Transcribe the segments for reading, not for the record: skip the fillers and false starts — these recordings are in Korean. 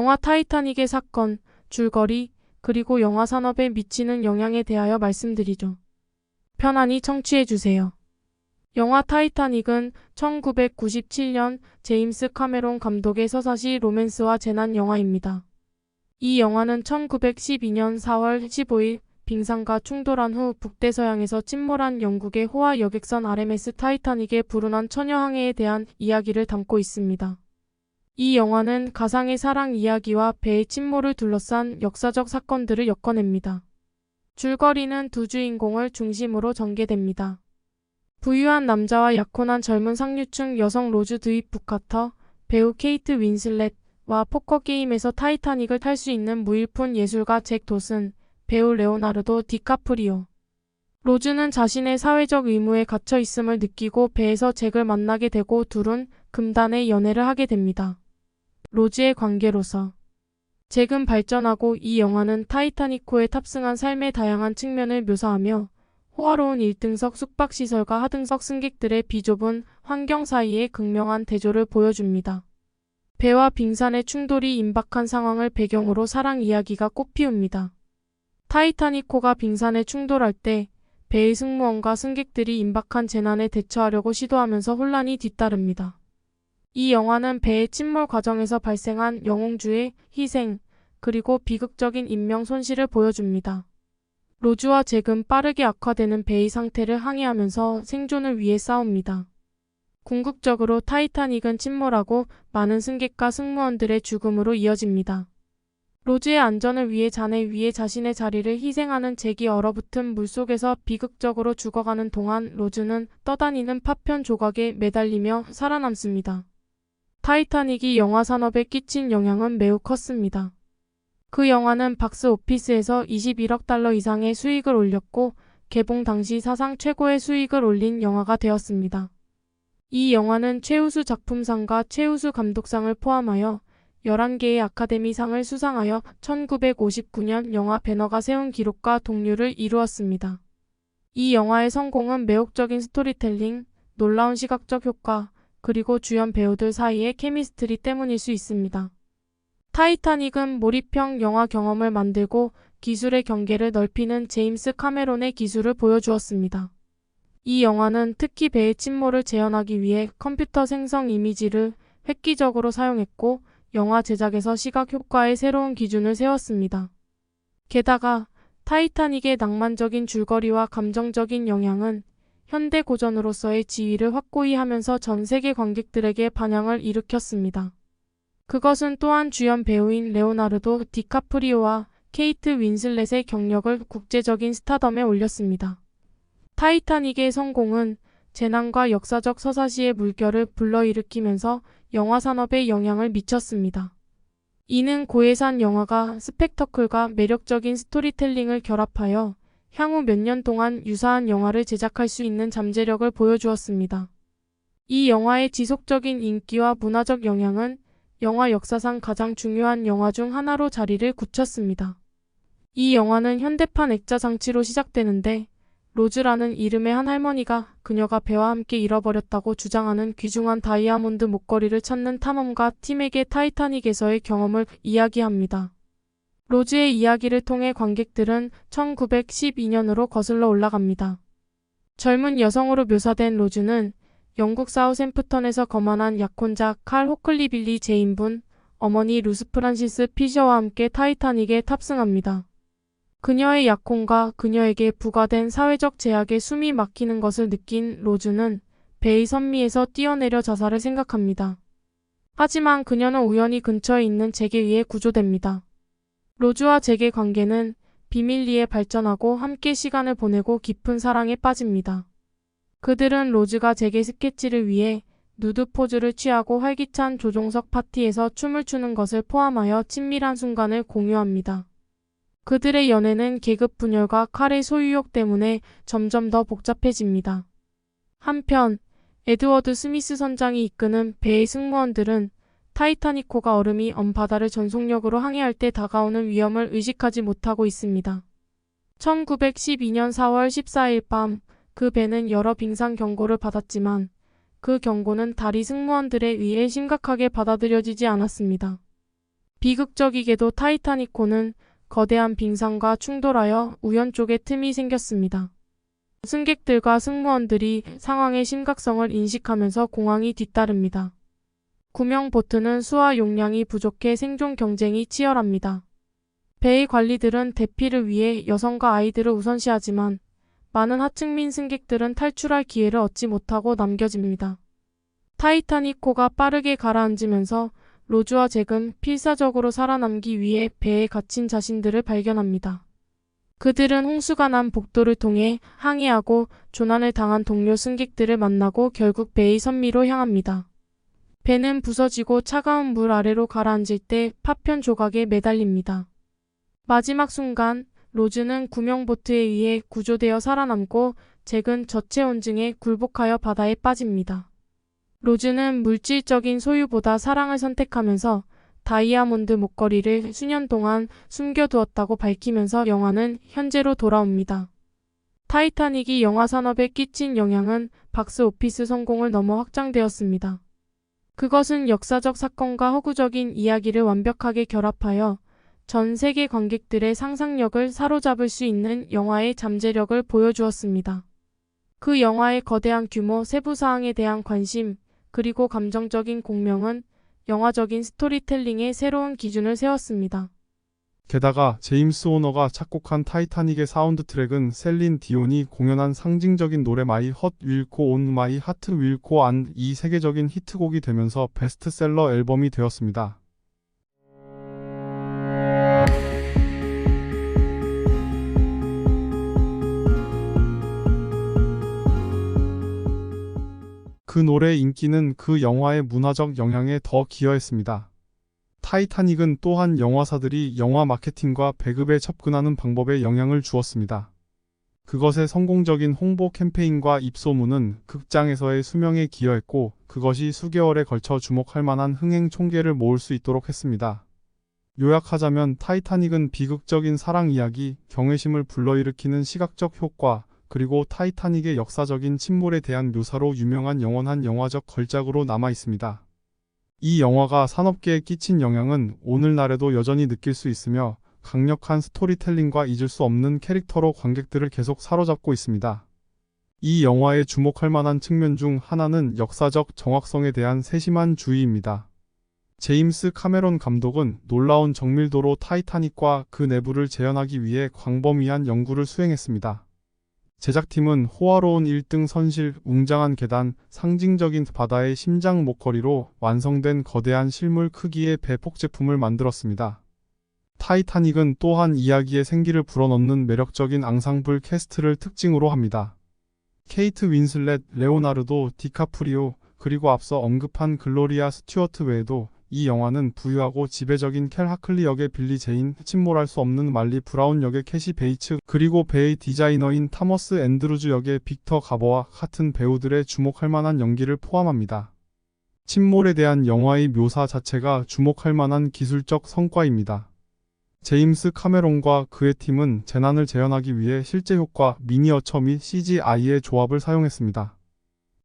영화 타이타닉의 사건, 줄거리, 그리고 영화 산업에 미치는 영향에 대하여 말씀드리죠. 편안히 청취해주세요. 영화 타이타닉은 1997년 제임스 카메론 감독의 서사시 로맨스와 재난 영화입니다. 이 영화는 1912년 4월 15일 빙산과 충돌한 후 북대서양에서 침몰한 영국의 호화 여객선 RMS 타이타닉의 불운한 처녀항해에 대한 이야기를 담고 있습니다. 이 영화는 가상의 사랑 이야기와 배의 침몰을 둘러싼 역사적 사건들을 엮어냅니다. 줄거리는 두 주인공을 중심으로 전개됩니다. 부유한 남자와 약혼한 젊은 상류층 여성 로즈 드윗 부카터, 배우 케이트 윈슬렛과 포커게임에서 타이타닉을 탈 수 있는 무일푼 예술가 잭 도슨, 배우 레오나르도 디카프리오. 로즈는 자신의 사회적 의무에 갇혀 있음을 느끼고 배에서 잭을 만나게 되고 둘은 금단의 연애를 하게 됩니다. 로즈의 관계로서 잭은 발전하고 이 영화는 타이타닉호에 탑승한 삶의 다양한 측면을 묘사하며 호화로운 1등석 숙박시설과 하등석 승객들의 비좁은 환경 사이의 극명한 대조를 보여줍니다. 배와 빙산의 충돌이 임박한 상황을 배경으로 사랑 이야기가 꽃피웁니다. 타이타닉호가 빙산에 충돌할 때 배의 승무원과 승객들이 임박한 재난에 대처하려고 시도하면서 혼란이 뒤따릅니다. 이 영화는 배의 침몰 과정에서 발생한 영웅주의 희생, 그리고 비극적인 인명 손실을 보여줍니다. 로즈와 잭은 빠르게 악화되는 배의 상태를 항해하면서 생존을 위해 싸웁니다. 궁극적으로 타이타닉은 침몰하고 많은 승객과 승무원들의 죽음으로 이어집니다. 로즈의 안전을 위해 잔해 위에 자신의 자리를 희생하는 잭이 얼어붙은 물속에서 비극적으로 죽어가는 동안 로즈는 떠다니는 파편 조각에 매달리며 살아남습니다. 타이타닉이 영화 산업에 끼친 영향은 매우 컸습니다. 그 영화는 박스 오피스에서 21억 달러 이상의 수익을 올렸고 개봉 당시 사상 최고의 수익을 올린 영화가 되었습니다. 이 영화는 최우수 작품상과 최우수 감독상을 포함하여 11개의 아카데미상을 수상하여 1959년 영화 배너가 세운 기록과 동률을 이루었습니다. 이 영화의 성공은 매혹적인 스토리텔링, 놀라운 시각적 효과, 그리고 주연 배우들 사이의 케미스트리 때문일 수 있습니다. 타이타닉은 몰입형 영화 경험을 만들고 기술의 경계를 넓히는 제임스 카메론의 기술을 보여주었습니다. 이 영화는 특히 배의 침몰을 재현하기 위해 컴퓨터 생성 이미지를 획기적으로 사용했고 영화 제작에서 시각 효과의 새로운 기준을 세웠습니다. 게다가 타이타닉의 낭만적인 줄거리와 감정적인 영향은 현대 고전으로서의 지위를 확고히 하면서 전 세계 관객들에게 반향을 일으켰습니다. 그것은 또한 주연 배우인 레오나르도 디카프리오와 케이트 윈슬렛의 경력을 국제적인 스타덤에 올렸습니다. 타이타닉의 성공은 재난과 역사적 서사시의 물결을 불러일으키면서 영화 산업에 영향을 미쳤습니다. 이는 고예산 영화가 스펙터클과 매력적인 스토리텔링을 결합하여 향후 몇 년 동안 유사한 영화를 제작할 수 있는 잠재력을 보여주었습니다. 이 영화의 지속적인 인기와 문화적 영향은 영화 역사상 가장 중요한 영화 중 하나로 자리를 굳혔습니다. 이 영화는 현대판 액자 장치로 시작되는데 로즈라는 이름의 한 할머니가 그녀가 배와 함께 잃어버렸다고 주장하는 귀중한 다이아몬드 목걸이를 찾는 탐험가 팀에게 타이타닉에서의 경험을 이야기합니다. 로즈의 이야기를 통해 관객들은 1912년으로 거슬러 올라갑니다. 젊은 여성으로 묘사된 로즈는 영국 사우샘프턴에서 거만한 약혼자 칼 호클리빌리 제인분, 어머니 루스 프란시스 피셔와 함께 타이타닉에 탑승합니다. 그녀의 약혼과 그녀에게 부과된 사회적 제약에 숨이 막히는 것을 느낀 로즈는 배의 선미에서 뛰어내려 자살을 생각합니다. 하지만 그녀는 우연히 근처에 있는 잭에 의해 구조됩니다. 로즈와 잭의 관계는 비밀리에 발전하고 함께 시간을 보내고 깊은 사랑에 빠집니다. 그들은 로즈가 잭의 스케치를 위해 누드 포즈를 취하고 활기찬 조종석 파티에서 춤을 추는 것을 포함하여 친밀한 순간을 공유합니다. 그들의 연애는 계급 분열과 칼의 소유욕 때문에 점점 더 복잡해집니다. 한편 에드워드 스미스 선장이 이끄는 배의 승무원들은 타이타닉호가 얼음이 언 바다를 전속력으로 항해할 때 다가오는 위험을 의식하지 못하고 있습니다. 1912년 4월 14일 밤 그 배는 여러 빙산 경고를 받았지만 그 경고는 다리 승무원들에 의해 심각하게 받아들여지지 않았습니다. 비극적이게도 타이타닉호는 거대한 빙산과 충돌하여 우연 쪽에 틈이 생겼습니다. 승객들과 승무원들이 상황의 심각성을 인식하면서 공황이 뒤따릅니다. 구명 보트는 수화 용량이 부족해 생존 경쟁이 치열합니다. 배의 관리들은 대피를 위해 여성과 아이들을 우선시하지만 많은 하층민 승객들은 탈출할 기회를 얻지 못하고 남겨집니다. 타이타닉호가 빠르게 가라앉으면서 로즈와 잭은 필사적으로 살아남기 위해 배에 갇힌 자신들을 발견합니다. 그들은 홍수가 난 복도를 통해 항해하고 조난을 당한 동료 승객들을 만나고 결국 배의 선미로 향합니다. 배는 부서지고 차가운 물 아래로 가라앉을 때 파편 조각에 매달립니다. 마지막 순간 로즈는 구명보트에 의해 구조되어 살아남고 잭은 저체온증에 굴복하여 바다에 빠집니다. 로즈는 물질적인 소유보다 사랑을 선택하면서 다이아몬드 목걸이를 수년 동안 숨겨두었다고 밝히면서 영화는 현재로 돌아옵니다. 타이타닉이 영화 산업에 끼친 영향은 박스오피스 성공을 넘어 확장되었습니다. 그것은 역사적 사건과 허구적인 이야기를 완벽하게 결합하여 전 세계 관객들의 상상력을 사로잡을 수 있는 영화의 잠재력을 보여주었습니다. 그 영화의 거대한 규모, 세부 사항에 대한 관심, 그리고 감정적인 공명은 영화적인 스토리텔링의 새로운 기준을 세웠습니다. 게다가 제임스 호너가 작곡한 타이타닉의 사운드 트랙은 셀린 디온이 공연한 상징적인 노래 마이 헛 윌코 온 마이 하트 윌코 안 이 세계적인 히트곡이 되면서 베스트셀러 앨범이 되었습니다. 그 노래의 인기는 그 영화의 문화적 영향에 더 기여했습니다. 타이타닉은 또한 영화사들이 영화 마케팅과 배급에 접근하는 방법에 영향을 주었습니다. 그것의 성공적인 홍보 캠페인과 입소문은 극장에서의 수명에 기여했고 그것이 수개월에 걸쳐 주목할 만한 흥행 총계를 모을 수 있도록 했습니다. 요약하자면 타이타닉은 비극적인 사랑 이야기, 경외심을 불러일으키는 시각적 효과, 그리고 타이타닉의 역사적인 침몰에 대한 묘사로 유명한 영원한 영화적 걸작으로 남아 있습니다. 이 영화가 산업계에 끼친 영향은 오늘날에도 여전히 느낄 수 있으며 강력한 스토리텔링과 잊을 수 없는 캐릭터로 관객들을 계속 사로잡고 있습니다. 이 영화에 주목할 만한 측면 중 하나는 역사적 정확성에 대한 세심한 주의입니다. 제임스 카메론 감독은 놀라운 정밀도로 타이타닉과 그 내부를 재현하기 위해 광범위한 연구를 수행했습니다. 제작팀은 호화로운 1등 선실, 웅장한 계단, 상징적인 바다의 심장 목걸이로 완성된 거대한 실물 크기의 배폭 제품을 만들었습니다. 타이타닉은 또한 이야기에 생기를 불어넣는 매력적인 앙상블 캐스트를 특징으로 합니다. 케이트 윈슬렛, 레오나르도 디카프리오, 그리고 앞서 언급한 글로리아 스튜어트 외에도 이 영화는 부유하고 지배적인 켈 하클리 역의 빌리 제인, 침몰할 수 없는 말리 브라운 역의 캐시 베이츠, 그리고 배의 디자이너인 타머스 앤드루즈 역의 빅터 가버와 같은 배우들의 주목할 만한 연기를 포함합니다. 침몰에 대한 영화의 묘사 자체가 주목할 만한 기술적 성과입니다. 제임스 카메론과 그의 팀은 재난을 재현하기 위해 실제 효과, 미니어처 및 CGI의 조합을 사용했습니다.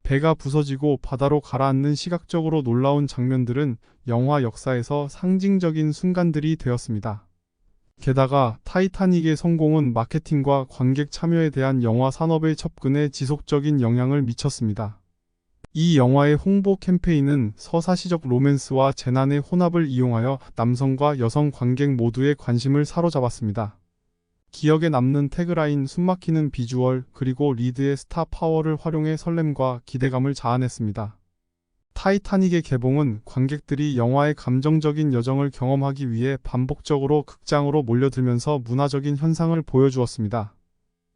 배가 부서지고 바다로 가라앉는 시각적으로 놀라운 장면들은 영화 역사에서 상징적인 순간들이 되었습니다. 게다가 타이타닉의 성공은 마케팅과 관객 참여에 대한 영화 산업의 접근에 지속적인 영향을 미쳤습니다. 이 영화의 홍보 캠페인은 서사시적 로맨스와 재난의 혼합을 이용하여 남성과 여성 관객 모두의 관심을 사로잡았습니다. 기억에 남는 태그라인, 숨막히는 비주얼, 그리고 리드의 스타 파워를 활용해 설렘과 기대감을 자아냈습니다. 타이타닉의 개봉은 관객들이 영화의 감정적인 여정을 경험하기 위해 반복적으로 극장으로 몰려들면서 문화적인 현상을 보여주었습니다.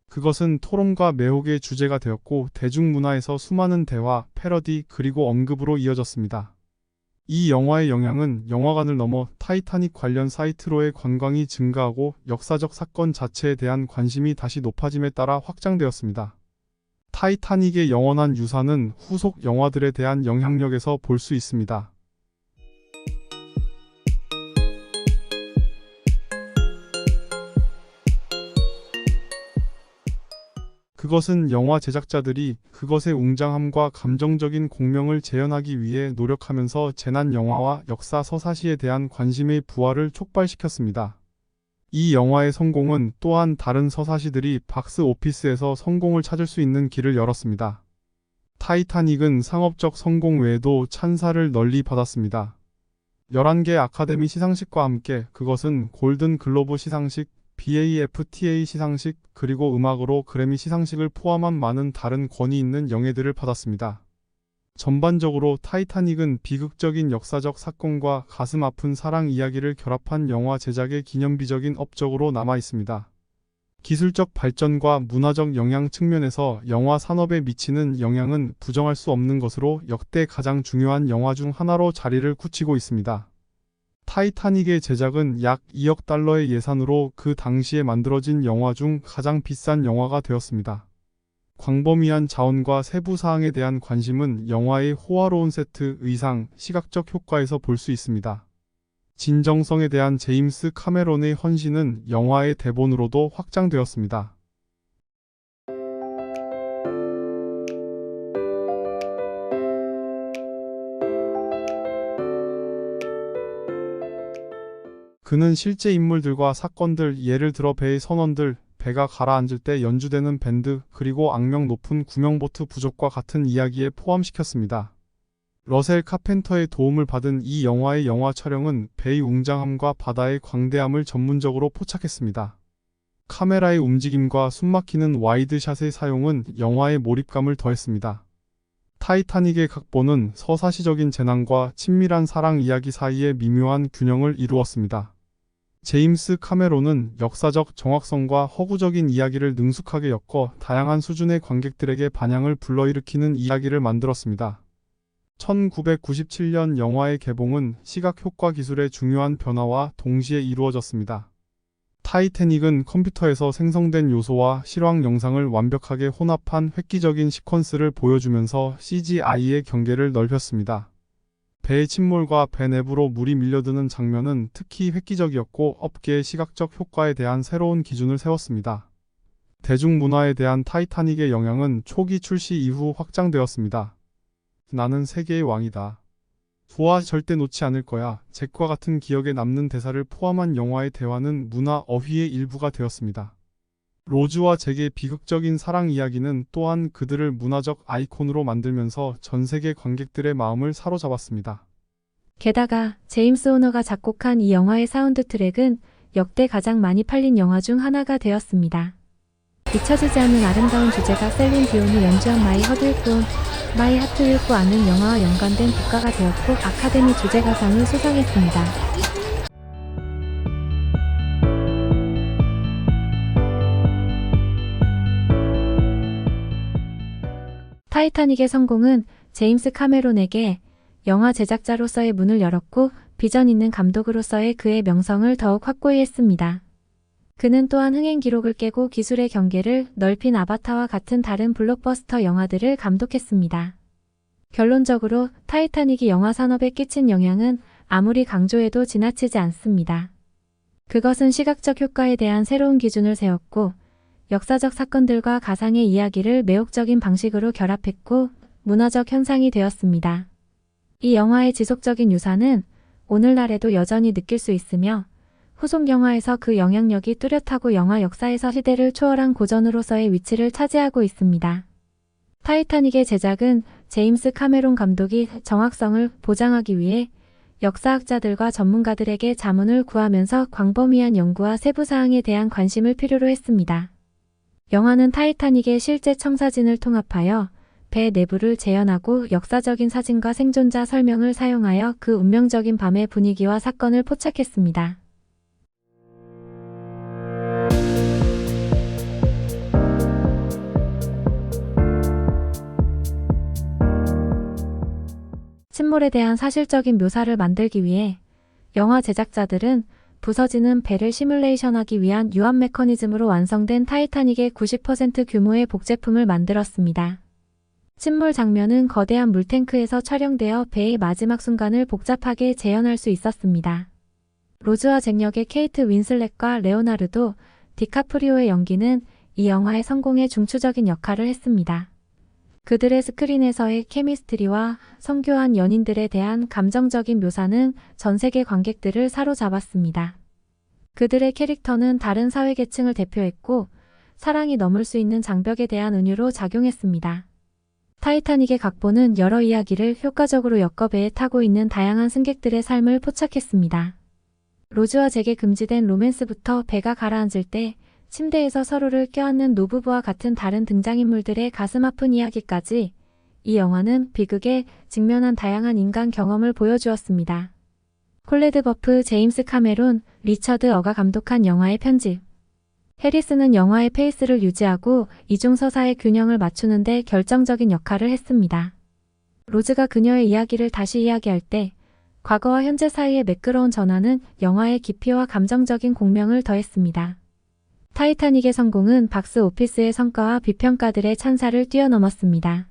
그것은 토론과 매혹의 주제가 되었고 대중문화에서 수많은 대화, 패러디, 그리고 언급으로 이어졌습니다. 이 영화의 영향은 영화관을 넘어 타이타닉 관련 사이트로의 관광이 증가하고 역사적 사건 자체에 대한 관심이 다시 높아짐에 따라 확장되었습니다. 타이타닉의 영원한 유산은 후속 영화들에 대한 영향력에서 볼 수 있습니다. 그것은 영화 제작자들이 그것의 웅장함과 감정적인 공명을 재현하기 위해 노력하면서 재난 영화와 역사 서사시에 대한 관심의 부활을 촉발시켰습니다. 이 영화의 성공은 또한 다른 서사시들이 박스 오피스에서 성공을 찾을 수 있는 길을 열었습니다. 타이타닉은 상업적 성공 외에도 찬사를 널리 받았습니다. 11개 아카데미 시상식과 함께 그것은 골든 글로브 시상식, BAFTA 시상식, 그리고 음악으로 그래미 시상식을 포함한 많은 다른 권위 있는 영예들을 받았습니다. 전반적으로 타이타닉은 비극적인 역사적 사건과 가슴 아픈 사랑 이야기를 결합한 영화 제작의 기념비적인 업적으로 남아 있습니다. 기술적 발전과 문화적 영향 측면에서 영화 산업에 미치는 영향은 부정할 수 없는 것으로 역대 가장 중요한 영화 중 하나로 자리를 굳히고 있습니다. 타이타닉의 제작은 약 2억 달러의 예산으로 그 당시에 만들어진 영화 중 가장 비싼 영화가 되었습니다. 광범위한 자원과 세부 사항에 대한 관심은 영화의 호화로운 세트, 의상, 시각적 효과에서 볼 수 있습니다. 진정성에 대한 제임스 카메론의 헌신은 영화의 대본으로도 확장되었습니다. 그는 실제 인물들과 사건들, 예를 들어 배의 선원들, 배가 가라앉을 때 연주되는 밴드, 그리고 악명 높은 구명보트 부족과 같은 이야기에 포함시켰습니다. 러셀 카펜터의 도움을 받은 이 영화의 영화 촬영은 배의 웅장함과 바다의 광대함을 전문적으로 포착했습니다. 카메라의 움직임과 숨막히는 와이드샷의 사용은 영화의 몰입감을 더했습니다. 타이타닉의 각본은 서사시적인 재난과 친밀한 사랑 이야기 사이의 미묘한 균형을 이루었습니다. 제임스 카메론은 역사적 정확성과 허구적인 이야기를 능숙하게 엮어 다양한 수준의 관객들에게 반향을 불러일으키는 이야기를 만들었습니다. 1997년 영화의 개봉은 시각 효과 기술의 중요한 변화와 동시에 이루어졌습니다. 타이타닉은 컴퓨터에서 생성된 요소와 실황 영상을 완벽하게 혼합한 획기적인 시퀀스를 보여주면서 CGI의 경계를 넓혔습니다. 배의 침몰과 배 내부로 물이 밀려드는 장면은 특히 획기적이었고 업계의 시각적 효과에 대한 새로운 기준을 세웠습니다. 대중문화에 대한 타이타닉의 영향은 초기 출시 이후 확장되었습니다. 나는 세계의 왕이다. 부하 절대 놓지 않을 거야. 잭과 같은 기억에 남는 대사를 포함한 영화의 대화는 문화 어휘의 일부가 되었습니다. 로즈와 잭의 비극적인 사랑 이야기는 또한 그들을 문화적 아이콘으로 만들면서 전 세계 관객들의 마음을 사로잡았습니다. 게다가 제임스 호너가 작곡한 이 영화의 사운드 트랙은 역대 가장 많이 팔린 영화 중 하나가 되었습니다. 잊혀지지 않는 아름다운 주제가 셀린 디온이 연주한 마이 하트 윌 고 아는 영화와 연관된 국가가 되었고 아카데미 주제가상을 수상했습니다. 타이타닉의 성공은 제임스 카메론에게 영화 제작자로서의 문을 열었고 비전 있는 감독으로서의 그의 명성을 더욱 확고히 했습니다. 그는 또한 흥행 기록을 깨고 기술의 경계를 넓힌 아바타와 같은 다른 블록버스터 영화들을 감독했습니다. 결론적으로 타이타닉이 영화 산업에 끼친 영향은 아무리 강조해도 지나치지 않습니다. 그것은 시각적 효과에 대한 새로운 기준을 세웠고 역사적 사건들과 가상의 이야기를 매혹적인 방식으로 결합했고 문화적 현상이 되었습니다. 이 영화의 지속적인 유산은 오늘날에도 여전히 느낄 수 있으며 후속 영화에서 그 영향력이 뚜렷하고 영화 역사에서 시대를 초월한 고전으로서의 위치를 차지하고 있습니다. 타이타닉의 제작은 제임스 카메론 감독이 정확성을 보장하기 위해 역사학자들과 전문가들에게 자문을 구하면서 광범위한 연구와 세부사항에 대한 관심을 필요로 했습니다. 영화는 타이타닉의 실제 청사진을 통합하여 배 내부를 재현하고 역사적인 사진과 생존자 설명을 사용하여 그 운명적인 밤의 분위기와 사건을 포착했습니다. 침몰에 대한 사실적인 묘사를 만들기 위해 영화 제작자들은 부서지는 배를 시뮬레이션하기 위한 유압 메커니즘으로 완성된 타이타닉의 90% 규모의 복제품을 만들었습니다. 침몰 장면은 거대한 물탱크에서 촬영되어 배의 마지막 순간을 복잡하게 재현할 수 있었습니다. 로즈와 잭 역의 케이트 윈슬렛과 레오나르도 디카프리오의 연기는 이 영화의 성공에 중추적인 역할을 했습니다. 그들의 스크린에서의 케미스트리와 성교한 연인들에 대한 감정적인 묘사는 전 세계 관객들을 사로잡았습니다. 그들의 캐릭터는 다른 사회계층을 대표했고 사랑이 넘을 수 있는 장벽에 대한 은유로 작용했습니다. 타이타닉의 각본은 여러 이야기를 효과적으로 엮어 배에 타고 있는 다양한 승객들의 삶을 포착했습니다. 로즈와 잭의 금지된 로맨스부터 배가 가라앉을 때 침대에서 서로를 껴안는 노부부와 같은 다른 등장인물들의 가슴 아픈 이야기까지 이 영화는 비극에 직면한 다양한 인간 경험을 보여주었습니다. 콜레드 버프, 제임스 카메론, 리처드 어가 감독한 영화의 편집. 해리스는 영화의 페이스를 유지하고 이중 서사의 균형을 맞추는 데 결정적인 역할을 했습니다. 로즈가 그녀의 이야기를 다시 이야기할 때 과거와 현재 사이의 매끄러운 전환은 영화의 깊이와 감정적인 공명을 더했습니다. 타이타닉의 성공은 박스 오피스의 성과와 비평가들의 찬사를 뛰어넘었습니다.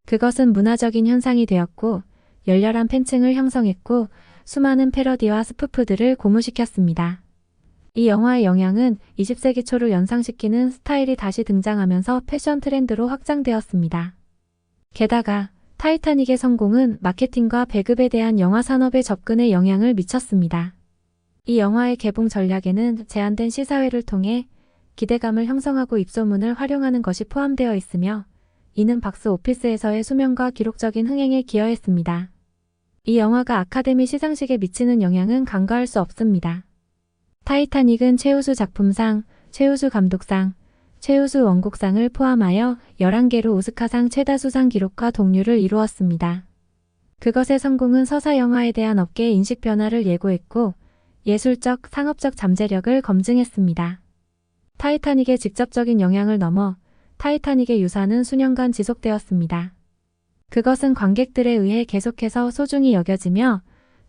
그것은 문화적인 현상이 되었고 열렬한 팬층을 형성했고 수많은 패러디와 스푸프들을 고무시켰습니다. 이 영화의 영향은 20세기 초를 연상시키는 스타일이 다시 등장하면서 패션 트렌드로 확장되었습니다. 게다가 타이타닉의 성공은 마케팅과 배급에 대한 영화 산업의 접근에 영향을 미쳤습니다. 이 영화의 개봉 전략에는 제한된 시사회를 통해 기대감을 형성하고 입소문을 활용하는 것이 포함되어 있으며 이는 박스 오피스에서의 수명과 기록적인 흥행에 기여했습니다. 이 영화가 아카데미 시상식에 미치는 영향은 간과할 수 없습니다. 타이타닉은 최우수 작품상, 최우수 감독상, 최우수 원곡상을 포함하여 11개로 오스카상 최다 수상 기록과 동률을 이루었습니다. 그것의 성공은 서사 영화에 대한 업계의 인식 변화를 예고했고 예술적, 상업적 잠재력을 검증했습니다. 타이타닉의 직접적인 영향을 넘어 타이타닉의 유산은 수년간 지속되었습니다. 그것은 관객들에 의해 계속해서 소중히 여겨지며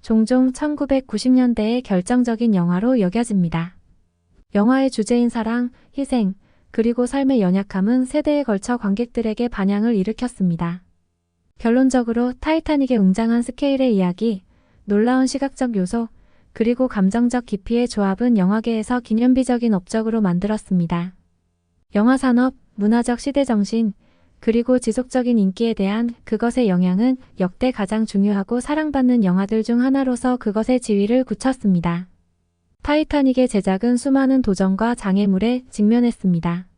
종종 1990년대의 결정적인 영화로 여겨집니다. 영화의 주제인 사랑, 희생, 그리고 삶의 연약함은 세대에 걸쳐 관객들에게 반향을 일으켰습니다. 결론적으로 타이타닉의 웅장한 스케일의 이야기, 놀라운 시각적 요소, 그리고 감정적 깊이의 조합은 영화계에서 기념비적인 업적으로 만들었습니다. 영화 산업, 문화적 시대정신, 그리고 지속적인 인기에 대한 그것의 영향은 역대 가장 중요하고 사랑받는 영화들 중 하나로서 그것의 지위를 굳혔습니다. 타이타닉의 제작은 수많은 도전과 장애물에 직면했습니다.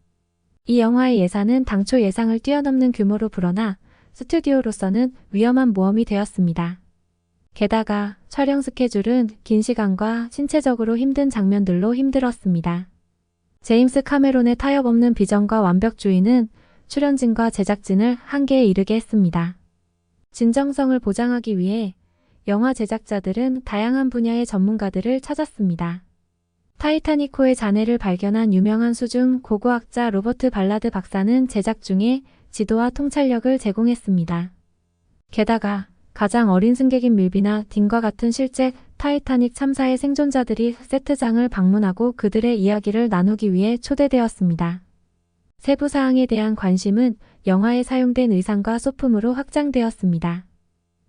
이 영화의 예산은 당초 예상을 뛰어넘는 규모로 불어나 스튜디오로서는 위험한 모험이 되었습니다. 게다가 촬영 스케줄은 긴 시간과 신체적으로 힘든 장면들로 힘들었습니다. 제임스 카메론의 타협 없는 비전과 완벽주의는 출연진과 제작진을 한계에 이르게 했습니다. 진정성을 보장하기 위해 영화 제작자들은 다양한 분야의 전문가들을 찾았습니다. 타이타닉호의 잔해를 발견한 유명한 수중 고고학자 로버트 발라드 박사는 제작 중에 지도와 통찰력을 제공했습니다. 게다가 가장 어린 승객인 밀비나 딘과 같은 실제 타이타닉 참사의 생존자들이 세트장을 방문하고 그들의 이야기를 나누기 위해 초대되었습니다. 세부 사항에 대한 관심은 영화에 사용된 의상과 소품으로 확장되었습니다.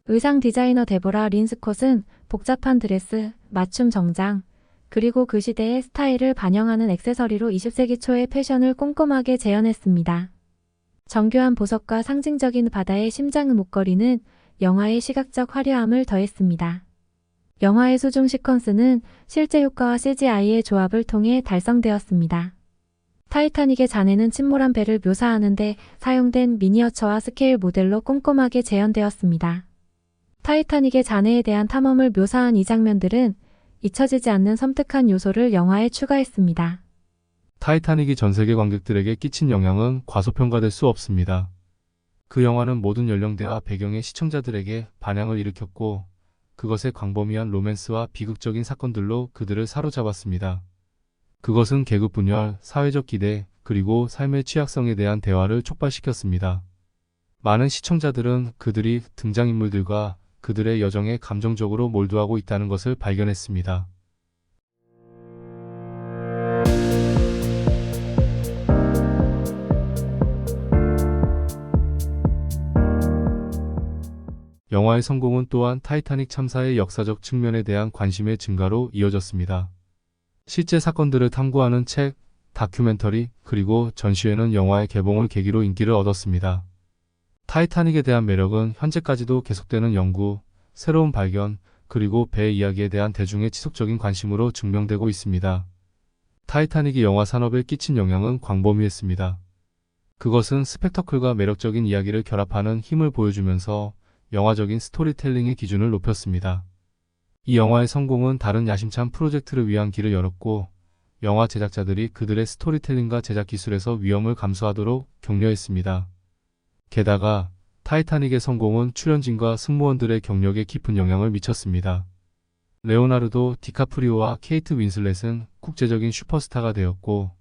의상 디자이너 데보라 린스콧은 복잡한 드레스, 맞춤 정장, 그리고 그 시대의 스타일을 반영하는 액세서리로 20세기 초의 패션을 꼼꼼하게 재현했습니다. 정교한 보석과 상징적인 바다의 심장 목걸이는 영화의 시각적 화려함을 더했습니다. 영화의 수중 시퀀스는 실제 효과와 CGI의 조합을 통해 달성되었습니다. 타이타닉의 잔해는 침몰한 배를 묘사하는 데 사용된 미니어처와 스케일 모델로 꼼꼼하게 재현되었습니다. 타이타닉의 잔해에 대한 탐험을 묘사한 이 장면들은 잊혀지지 않는 섬뜩한 요소를 영화에 추가했습니다. 타이타닉이 전 세계 관객들에게 끼친 영향은 과소평가될 수 없습니다. 그 영화는 모든 연령대와 배경의 시청자들에게 반향을 일으켰고 그것의 광범위한 로맨스와 비극적인 사건들로 그들을 사로잡았습니다. 그것은 계급 분열, 사회적 기대, 그리고 삶의 취약성에 대한 대화를 촉발시켰습니다. 많은 시청자들은 그들이 등장인물들과 그들의 여정에 감정적으로 몰두하고 있다는 것을 발견했습니다. 영화의 성공은 또한 타이타닉 참사의 역사적 측면에 대한 관심의 증가로 이어졌습니다. 실제 사건들을 탐구하는 책, 다큐멘터리, 그리고 전시회는 영화의 개봉을 계기로 인기를 얻었습니다. 타이타닉에 대한 매력은 현재까지도 계속되는 연구, 새로운 발견, 그리고 배 이야기에 대한 대중의 지속적인 관심으로 증명되고 있습니다. 타이타닉이 영화 산업에 끼친 영향은 광범위했습니다. 그것은 스펙터클과 매력적인 이야기를 결합하는 힘을 보여주면서 영화적인 스토리텔링의 기준을 높였습니다. 이 영화의 성공은 다른 야심찬 프로젝트를 위한 길을 열었고, 영화 제작자들이 그들의 스토리텔링과 제작 기술에서 위험을 감수하도록 격려했습니다. 게다가 타이타닉의 성공은 출연진과 승무원들의 경력에 깊은 영향을 미쳤습니다. 레오나르도 디카프리오와 케이트 윈슬렛은 국제적인 슈퍼스타가 되었고,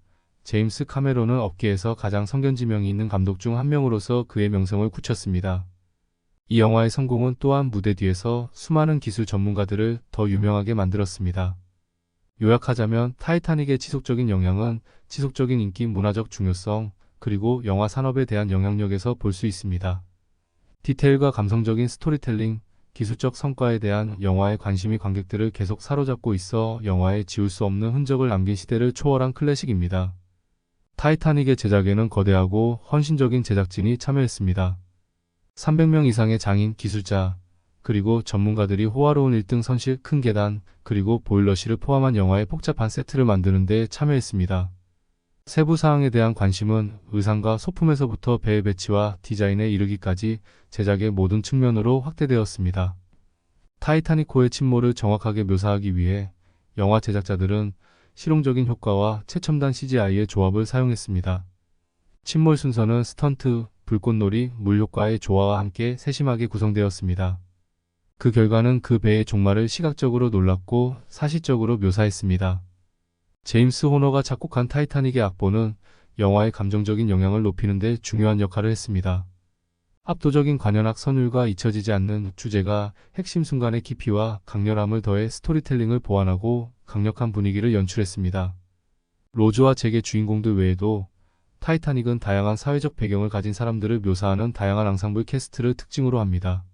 제임스 카메론은 업계에서 가장 성견지명이 있는 감독 중 한 명으로서 그의 명성을 굳혔습니다. 이 영화의 성공은 또한 무대 뒤에서 수많은 기술 전문가들을 더 유명하게 만들었습니다. 요약하자면 타이타닉의 지속적인 영향은 지속적인 인기, 문화적 중요성, 그리고 영화 산업에 대한 영향력에서 볼 수 있습니다. 디테일과 감성적인 스토리텔링, 기술적 성과에 대한 영화의 관심이 관객들을 계속 사로잡고 있어 영화에 지울 수 없는 흔적을 남긴 시대를 초월한 클래식입니다. 타이타닉의 제작에는 거대하고 헌신적인 제작진이 참여했습니다. 300명 이상의 장인, 기술자, 그리고 전문가들이 호화로운 1등 선실, 큰 계단, 그리고 보일러실을 포함한 영화의 복잡한 세트를 만드는 데 참여했습니다. 세부 사항에 대한 관심은 의상과 소품에서부터 배의 배치와 디자인에 이르기까지 제작의 모든 측면으로 확대되었습니다. 타이타닉호의 침몰을 정확하게 묘사하기 위해 영화 제작자들은 실용적인 효과와 최첨단 CGI의 조합을 사용했습니다. 침몰 순서는 스턴트, 불꽃놀이, 물효과의 조화와 함께 세심하게 구성되었습니다. 그 결과는 그 배의 종말을 시각적으로 놀랍고 사실적으로 묘사했습니다. 제임스 호너가 작곡한 타이타닉의 악보는 영화의 감정적인 영향을 높이는 데 중요한 역할을 했습니다. 압도적인 관현악 선율과 잊혀지지 않는 주제가 핵심 순간의 깊이와 강렬함을 더해 스토리텔링을 보완하고 강력한 분위기를 연출했습니다. 로즈와 잭의 주인공들 외에도 타이타닉은 다양한 사회적 배경을 가진 사람들을 묘사하는 다양한 앙상블 캐스트를 특징으로 합니다.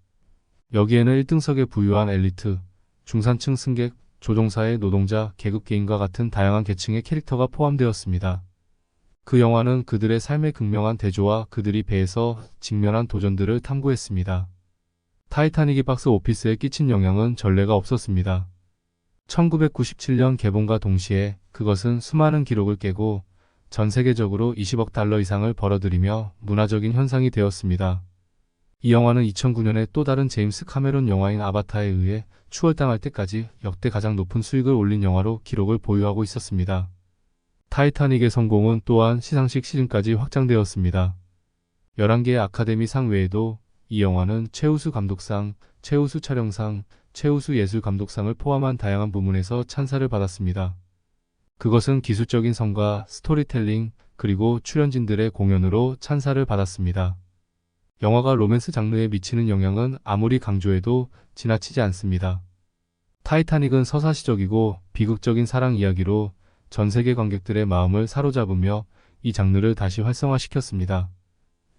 여기에는 1등석에 부유한 엘리트, 중산층 승객, 조종사의 노동자, 계급개인과 같은 다양한 계층의 캐릭터가 포함되었습니다. 그 영화는 그들의 삶의 극명한 대조와 그들이 배에서 직면한 도전들을 탐구했습니다. 타이타닉이 박스 오피스에 끼친 영향은 전례가 없었습니다. 1997년 개봉과 동시에 그것은 수많은 기록을 깨고 전 세계적으로 20억 달러 이상을 벌어들이며 문화적인 현상이 되었습니다. 이 영화는 2009년에 또 다른 제임스 카메론 영화인 아바타에 의해 추월당할 때까지 역대 가장 높은 수익을 올린 영화로 기록을 보유하고 있었습니다. 타이타닉의 성공은 또한 시상식 시즌까지 확장되었습니다. 11개의 아카데미 상 외에도 이 영화는 최우수 감독상, 최우수 촬영상, 최우수 예술 감독상을 포함한 다양한 부문에서 찬사를 받았습니다. 그것은 기술적인 성과, 스토리텔링, 그리고 출연진들의 공연으로 찬사를 받았습니다. 영화가 로맨스 장르에 미치는 영향은 아무리 강조해도 지나치지 않습니다. 타이타닉은 서사시적이고 비극적인 사랑 이야기로 전 세계 관객들의 마음을 사로잡으며 이 장르를 다시 활성화시켰습니다.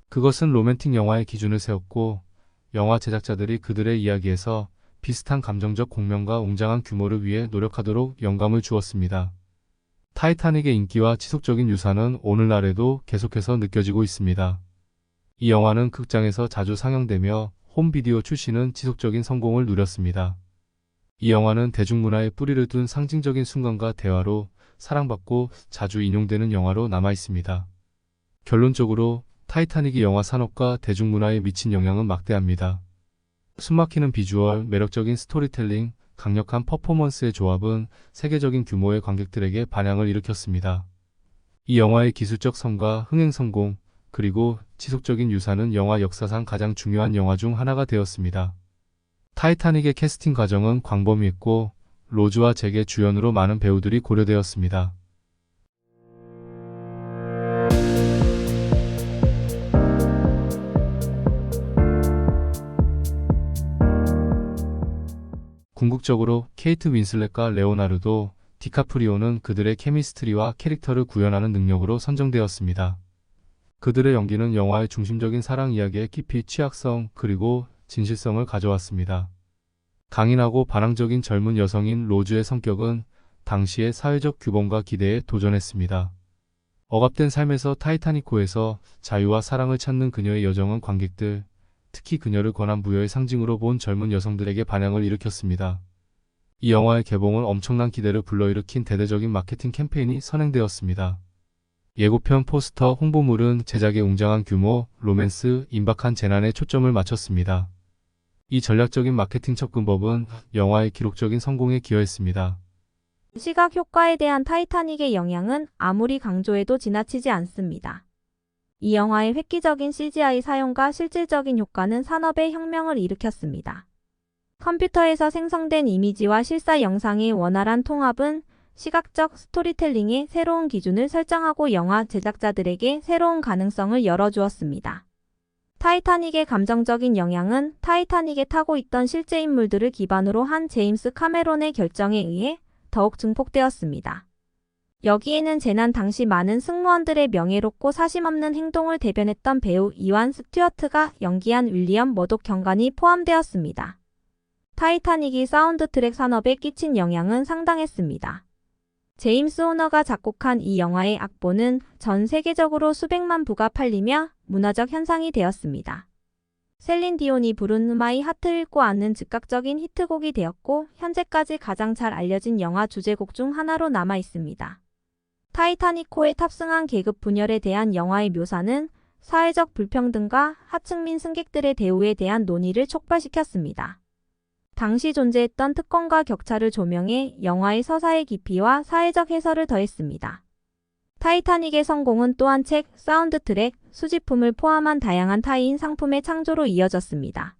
그것은 로맨틱 영화의 기준을 세웠고 영화 제작자들이 그들의 이야기에서 비슷한 감정적 공명과 웅장한 규모를 위해 노력하도록 영감을 주었습니다. 타이타닉의 인기와 지속적인 유산은 오늘날에도 계속해서 느껴지고 있습니다. 이 영화는 극장에서 자주 상영되며 홈비디오 출시는 지속적인 성공을 누렸습니다. 이 영화는 대중문화에 뿌리를 둔 상징적인 순간과 대화로 사랑받고 자주 인용되는 영화로 남아 있습니다. 결론적으로 타이타닉이 영화 산업과 대중문화에 미친 영향은 막대합니다. 숨막히는 비주얼, 매력적인 스토리텔링, 강력한 퍼포먼스의 조합은 세계적인 규모의 관객들에게 반향을 일으켰습니다. 이 영화의 기술적 성과, 흥행 성공, 그리고 지속적인 유산은 영화 역사상 가장 중요한 영화 중 하나가 되었습니다. 타이타닉의 캐스팅 과정은 광범위했고 로즈와 잭의 주연으로 많은 배우들이 고려되었습니다. 궁극적으로 케이트 윈슬렛과 레오나르도 디카프리오는 그들의 케미스트리와 캐릭터를 구현하는 능력으로 선정되었습니다. 그들의 연기는 영화의 중심적인 사랑 이야기의 깊이, 취약성, 그리고 진실성을 가져왔습니다. 강인하고 반항적인 젊은 여성인 로즈의 성격은 당시의 사회적 규범과 기대에 도전했습니다. 억압된 삶에서 타이타닉호에서 자유와 사랑을 찾는 그녀의 여정은 관객들, 특히 그녀를 권한 부여의 상징으로 본 젊은 여성들에게 반향을 일으켰습니다. 이 영화의 개봉은 엄청난 기대를 불러일으킨 대대적인 마케팅 캠페인이 선행되었습니다. 예고편, 포스터, 홍보물은 제작의 웅장한 규모, 로맨스, 임박한 재난에 초점을 맞췄습니다. 이 전략적인 마케팅 접근법은 영화의 기록적인 성공에 기여했습니다. 시각 효과에 대한 타이타닉의 영향은 아무리 강조해도 지나치지 않습니다. 이 영화의 획기적인 CGI 사용과 실질적인 효과는 산업의 혁명을 일으켰습니다. 컴퓨터에서 생성된 이미지와 실사 영상의 원활한 통합은 시각적 스토리텔링의 새로운 기준을 설정하고 영화 제작자들에게 새로운 가능성을 열어주었습니다. 타이타닉의 감정적인 영향은 타이타닉에 타고 있던 실제 인물들을 기반으로 한 제임스 카메론의 결정에 의해 더욱 증폭되었습니다. 여기에는 재난 당시 많은 승무원들의 명예롭고 사심없는 행동을 대변했던 배우 이완 스튜어트가 연기한 윌리엄 머독 경관이 포함되었습니다. 타이타닉이 사운드 트랙 산업에 끼친 영향은 상당했습니다. 제임스 호너가 작곡한 이 영화의 악보는 전 세계적으로 수백만 부가 팔리며 문화적 현상이 되었습니다. 셀린 디온이 부른 My Heart 읽고 않는 즉각적인 히트곡이 되었고 현재까지 가장 잘 알려진 영화 주제곡 중 하나로 남아 있습니다. 타이타닉호에 탑승한 계급 분열에 대한 영화의 묘사는 사회적 불평등과 하층민 승객들의 대우에 대한 논의를 촉발시켰습니다. 당시 존재했던 특권과 격차를 조명해 영화의 서사의 깊이와 사회적 해설을 더했습니다. 타이타닉의 성공은 또한 책, 사운드 트랙, 수집품을 포함한 다양한 타이인 상품의 창조로 이어졌습니다.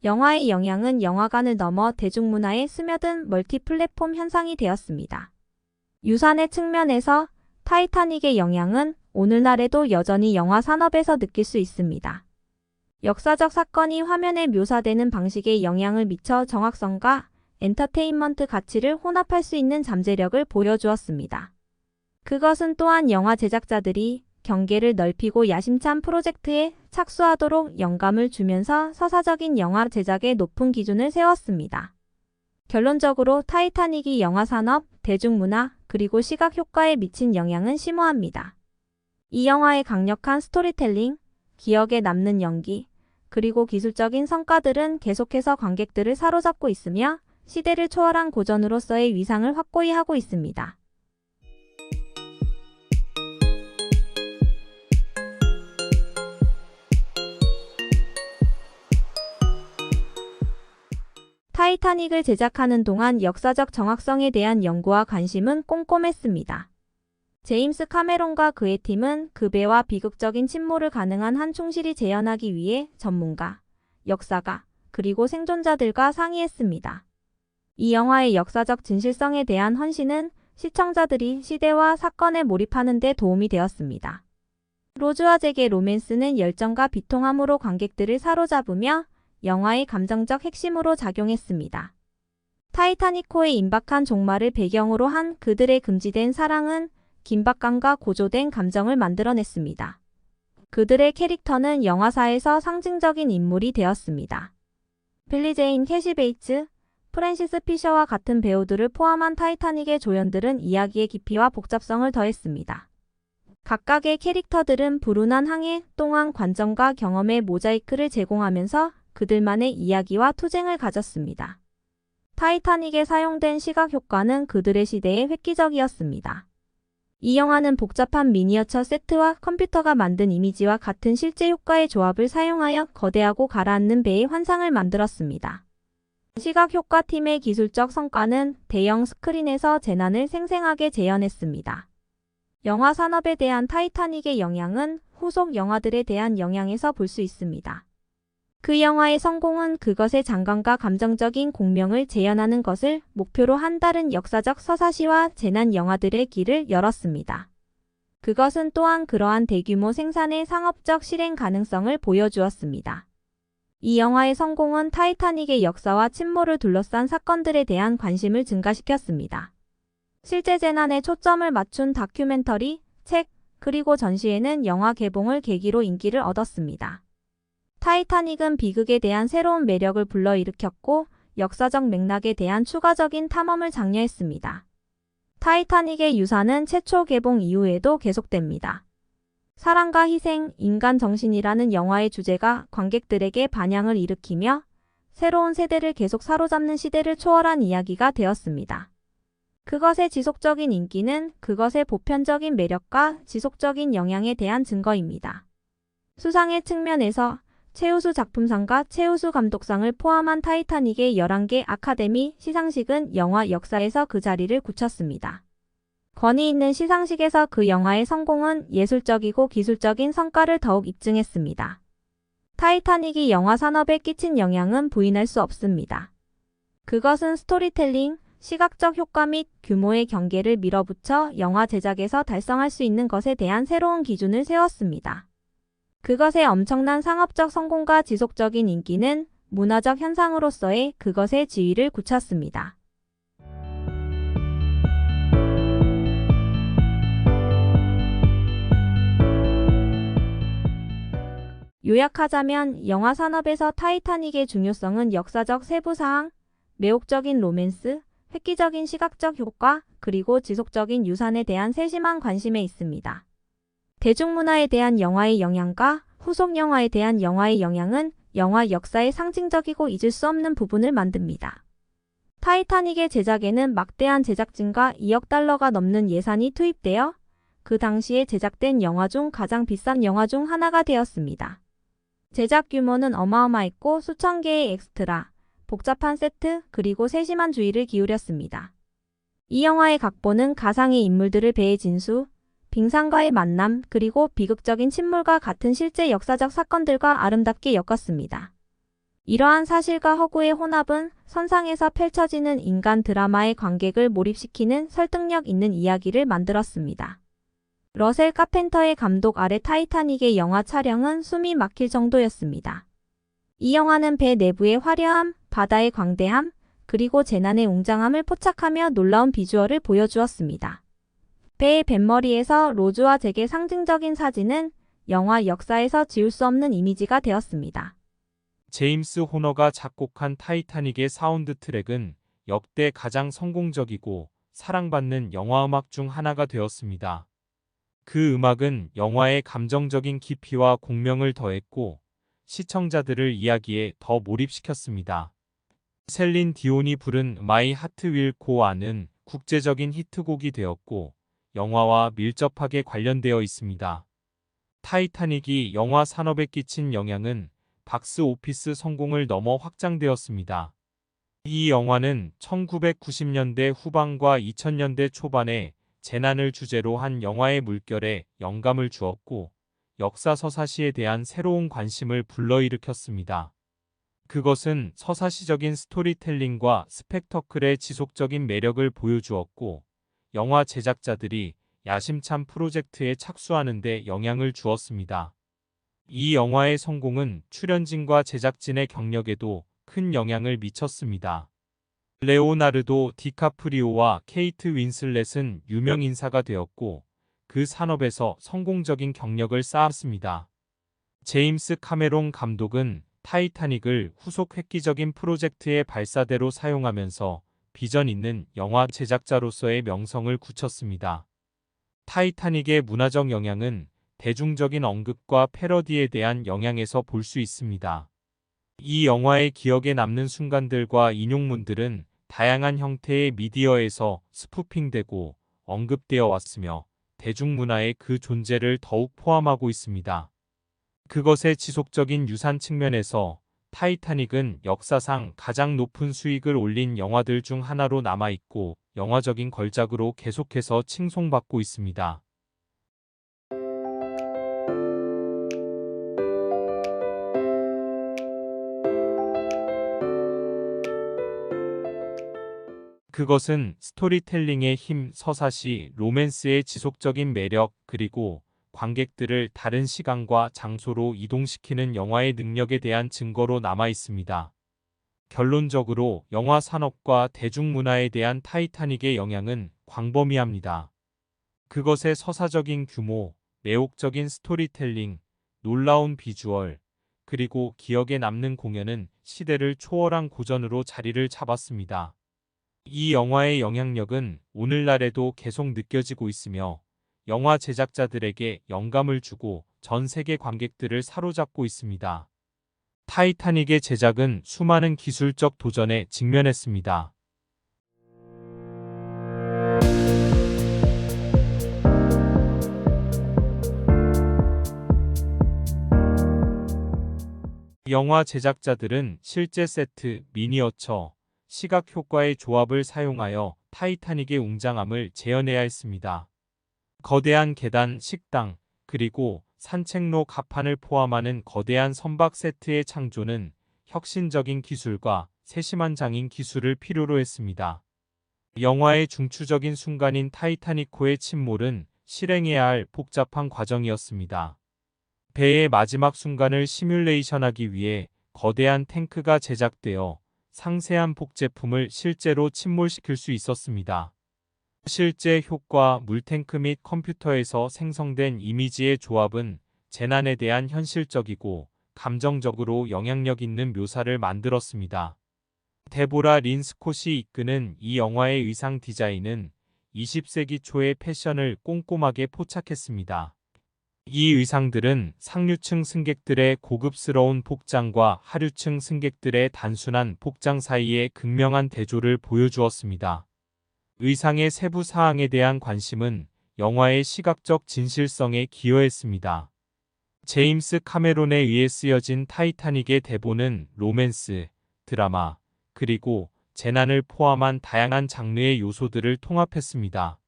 영화의 영향은 영화관을 넘어 대중문화에 스며든 멀티 플랫폼 현상이 되었습니다. 유산의 측면에서 타이타닉의 영향은 오늘날에도 여전히 영화 산업에서 느낄 수 있습니다. 역사적 사건이 화면에 묘사되는 방식에 영향을 미쳐 정확성과 엔터테인먼트 가치를 혼합할 수 있는 잠재력을 보여주었습니다. 그것은 또한 영화 제작자들이 경계를 넓히고 야심찬 프로젝트에 착수하도록 영감을 주면서 서사적인 영화 제작에 높은 기준을 세웠습니다. 결론적으로 타이타닉이 영화 산업, 대중문화, 그리고 시각 효과에 미친 영향은 심오합니다. 이 영화의 강력한 스토리텔링, 기억에 남는 연기, 그리고 기술적인 성과들은 계속해서 관객들을 사로잡고 있으며 시대를 초월한 고전으로서의 위상을 확고히 하고 있습니다. 타이타닉을 제작하는 동안 역사적 정확성에 대한 연구와 관심은 꼼꼼했습니다. 제임스 카메론과 그의 팀은 급여와 비극적인 침몰을 가능한 한 충실히 재현하기 위해 전문가, 역사가, 그리고 생존자들과 상의했습니다. 이 영화의 역사적 진실성에 대한 헌신은 시청자들이 시대와 사건에 몰입하는 데 도움이 되었습니다. 로즈와 잭의 로맨스는 열정과 비통함으로 관객들을 사로잡으며 영화의 감정적 핵심으로 작용했습니다. 타이타닉호의 임박한 종말을 배경으로 한 그들의 금지된 사랑은 긴박감과 고조된 감정을 만들어냈습니다. 그들의 캐릭터는 영화사에서 상징적인 인물이 되었습니다. 빌리 제인, 캐시 베이츠, 프랜시스 피셔와 같은 배우들을 포함한 타이타닉의 조연들은 이야기의 깊이와 복잡성을 더했습니다. 각각의 캐릭터들은 불운한 항해 동안 관점과 경험의 모자이크를 제공하면서 그들만의 이야기와 투쟁을 가졌습니다. 타이타닉에 사용된 시각 효과는 그들의 시대에 획기적이었습니다. 이 영화는 복잡한 미니어처 세트와 컴퓨터가 만든 이미지와 같은 실제 효과의 조합을 사용하여 거대하고 가라앉는 배의 환상을 만들었습니다. 시각 효과팀의 기술적 성과는 대형 스크린에서 재난을 생생하게 재현했습니다. 영화 산업에 대한 타이타닉의 영향은 후속 영화들에 대한 영향에서 볼 수 있습니다. 그 영화의 성공은 그것의 장관과 감정적인 공명을 재현하는 것을 목표로 한 다른 역사적 서사시와 재난 영화들의 길을 열었습니다. 그것은 또한 그러한 대규모 생산의 상업적 실행 가능성을 보여주었습니다. 이 영화의 성공은 타이타닉의 역사와 침몰을 둘러싼 사건들에 대한 관심을 증가시켰습니다. 실제 재난에 초점을 맞춘 다큐멘터리, 책, 그리고 전시회는 영화 개봉을 계기로 인기를 얻었습니다. 타이타닉은 비극에 대한 새로운 매력을 불러일으켰고 역사적 맥락에 대한 추가적인 탐험을 장려했습니다. 타이타닉의 유사는 최초 개봉 이후에도 계속됩니다. 사랑과 희생, 인간 정신이라는 영화의 주제가 관객들에게 반향을 일으키며 새로운 세대를 계속 사로잡는 시대를 초월한 이야기가 되었습니다. 그것의 지속적인 인기는 그것의 보편적인 매력과 지속적인 영향에 대한 증거입니다. 수상의 측면에서 최우수 작품상과 최우수 감독상을 포함한 타이타닉의 11개 아카데미 시상식은 영화 역사에서 그 자리를 굳혔습니다. 권위 있는 시상식에서 그 영화의 성공은 예술적이고 기술적인 성과를 더욱 입증했습니다. 타이타닉이 영화 산업에 끼친 영향은 부인할 수 없습니다. 그것은 스토리텔링, 시각적 효과 및 규모의 경계를 밀어붙여 영화 제작에서 달성할 수 있는 것에 대한 새로운 기준을 세웠습니다. 그것의 엄청난 상업적 성공과 지속적인 인기는 문화적 현상으로서의 그것의 지위를 굳혔습니다. 요약하자면 영화 산업에서 타이타닉의 중요성은 역사적 세부사항, 매혹적인 로맨스, 획기적인 시각적 효과, 그리고 지속적인 유산에 대한 세심한 관심에 있습니다. 대중문화에 대한 영화의 영향과 후속 영화에 대한 영화의 영향은 영화 역사의 상징적이고 잊을 수 없는 부분을 만듭니다. 타이타닉의 제작에는 막대한 제작진과 2억 달러가 넘는 예산이 투입되어 그 당시에 제작된 영화 중 가장 비싼 영화 중 하나가 되었습니다. 제작 규모는 어마어마했고 수천 개의 엑스트라, 복잡한 세트, 그리고 세심한 주의를 기울였습니다. 이 영화의 각본은 가상의 인물들을 배의 진수, 빙상과의 만남, 그리고 비극적인 침몰과 같은 실제 역사적 사건들과 아름답게 엮었습니다. 이러한 사실과 허구의 혼합은 선상에서 펼쳐지는 인간 드라마의 관객을 몰입시키는 설득력 있는 이야기를 만들었습니다. 러셀 카펜터의 감독 아래 타이타닉의 영화 촬영은 숨이 막힐 정도였습니다. 이 영화는 배 내부의 화려함, 바다의 광대함, 그리고 재난의 웅장함을 포착하며 놀라운 비주얼을 보여주었습니다. 배의 뱃머리에서 로즈와 잭의 상징적인 사진은 영화 역사에서 지울 수 없는 이미지가 되었습니다. 제임스 호너가 작곡한 타이타닉의 사운드 트랙은 역대 가장 성공적이고 사랑받는 영화음악 중 하나가 되었습니다. 그 음악은 영화의 감정적인 깊이와 공명을 더했고 시청자들을 이야기에 더 몰입시켰습니다. 셀린 디온이 부른 My Heart Will Go On은 국제적인 히트곡이 되었고 영화와 밀접하게 관련되어 있습니다. 타이타닉이 영화 산업에 끼친 영향은 박스 오피스 성공을 넘어 확장되었습니다. 이 영화는 1990년대 후반과 2000년대 초반에 재난을 주제로 한 영화의 물결에 영감을 주었고 역사 서사시에 대한 새로운 관심을 불러일으켰습니다. 그것은 서사시적인 스토리텔링과 스펙터클의 지속적인 매력을 보여주었고 영화 제작자들이 야심찬 프로젝트에 착수하는 데 영향을 주었습니다. 이 영화의 성공은 출연진과 제작진의 경력에도 큰 영향을 미쳤습니다. 레오나르도 디카프리오와 케이트 윈슬렛은 유명 인사가 되었고 그 산업에서 성공적인 경력을 쌓았습니다. 제임스 카메론 감독은 타이타닉을 후속 획기적인 프로젝트의 발사대로 사용하면서 비전 있는 영화 제작자로서의 명성을 굳혔습니다. 타이타닉의 문화적 영향은 대중적인 언급과 패러디에 대한 영향에서 볼 수 있습니다. 이 영화의 기억에 남는 순간들과 인용문들은 다양한 형태의 미디어에서 스푸핑되고 언급되어 왔으며 대중문화의 그 존재를 더욱 포함하고 있습니다. 그것의 지속적인 유산 측면에서 타이타닉은 역사상 가장 높은 수익을 올린 영화들 중 하나로 남아있고 영화적인 걸작으로 계속해서 칭송받고 있습니다. 그것은 스토리텔링의 힘, 서사시, 로맨스의 지속적인 매력, 그리고 관객들을 다른 시간과 장소로 이동시키는 영화의 능력에 대한 증거로 남아 있습니다. 결론적으로 영화 산업과 대중문화에 대한 타이타닉의 영향은 광범위합니다. 그것의 서사적인 규모, 매혹적인 스토리텔링, 놀라운 비주얼, 그리고 기억에 남는 공연은 시대를 초월한 고전으로 자리를 잡았습니다. 이 영화의 영향력은 오늘날에도 계속 느껴지고 있으며 영화 제작자들에게 영감을 주고 전 세계 관객들을 사로잡고 있습니다. 타이타닉의 제작은 수많은 기술적 도전에 직면했습니다. 영화 제작자들은 실제 세트, 미니어처, 시각 효과의 조합을 사용하여 타이타닉의 웅장함을 재현해야 했습니다. 거대한 계단, 식당, 그리고 산책로 갑판을 포함하는 거대한 선박 세트의 창조는 혁신적인 기술과 세심한 장인 기술을 필요로 했습니다. 영화의 중추적인 순간인 타이타닉호의 침몰은 실행해야 할 복잡한 과정이었습니다. 배의 마지막 순간을 시뮬레이션하기 위해 거대한 탱크가 제작되어 상세한 복제품을 실제로 침몰시킬 수 있었습니다. 실제 효과, 물탱크 및 컴퓨터에서 생성된 이미지의 조합은 재난에 대한 현실적이고 감정적으로 영향력 있는 묘사를 만들었습니다. 데보라 린 스콧이 이끄는 이 영화의 의상 디자인은 20세기 초의 패션을 꼼꼼하게 포착했습니다. 이 의상들은 상류층 승객들의 고급스러운 복장과 하류층 승객들의 단순한 복장 사이의 극명한 대조를 보여주었습니다. 의상의 세부 사항에 대한 관심은 영화의 시각적 진실성에 기여했습니다. 제임스 카메론에 의해 쓰여진 타이타닉의 대본은 로맨스, 드라마, 그리고 재난을 포함한 다양한 장르의 요소들을 통합했습니다.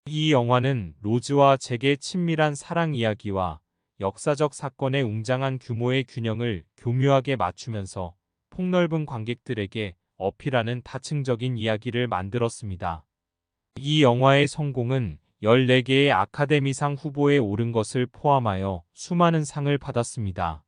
이 영화는 로즈와 잭의 친밀한 사랑 이야기와 역사적 사건의 웅장한 규모의 균형을 교묘하게 맞추면서 폭넓은 관객들에게 어필하는 다층적인 이야기를 만들었습니다. 이 영화의 성공은 14개의 아카데미상 후보에 오른 것을 포함하여 수많은 상을 받았습니다.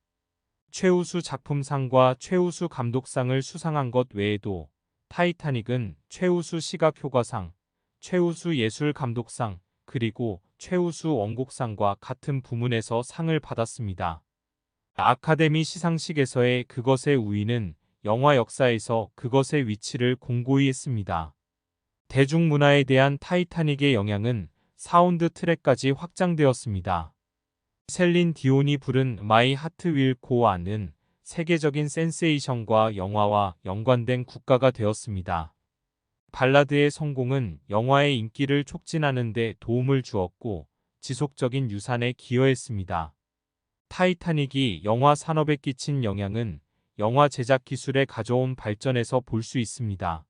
최우수 작품상과 최우수 감독상을 수상한 것 외에도 타이타닉은 최우수 시각효과상, 최우수 예술감독상, 그리고 최우수 원곡상과 같은 부문에서 상을 받았습니다. 아카데미 시상식에서의 그것의 우위는 영화 역사에서 그것의 위치를 공고히 했습니다. 대중문화에 대한 타이타닉의 영향은 사운드 트랙까지 확장되었습니다. 셀린 디온이 부른 마이 하트 윌 고 안은 세계적인 센세이션과 영화와 연관된 국가가 되었습니다. 발라드의 성공은 영화의 인기를 촉진하는 데 도움을 주었고 지속적인 유산에 기여했습니다. 타이타닉이 영화 산업에 끼친 영향은 영화 제작 기술에 가져온 발전에서 볼 수 있습니다.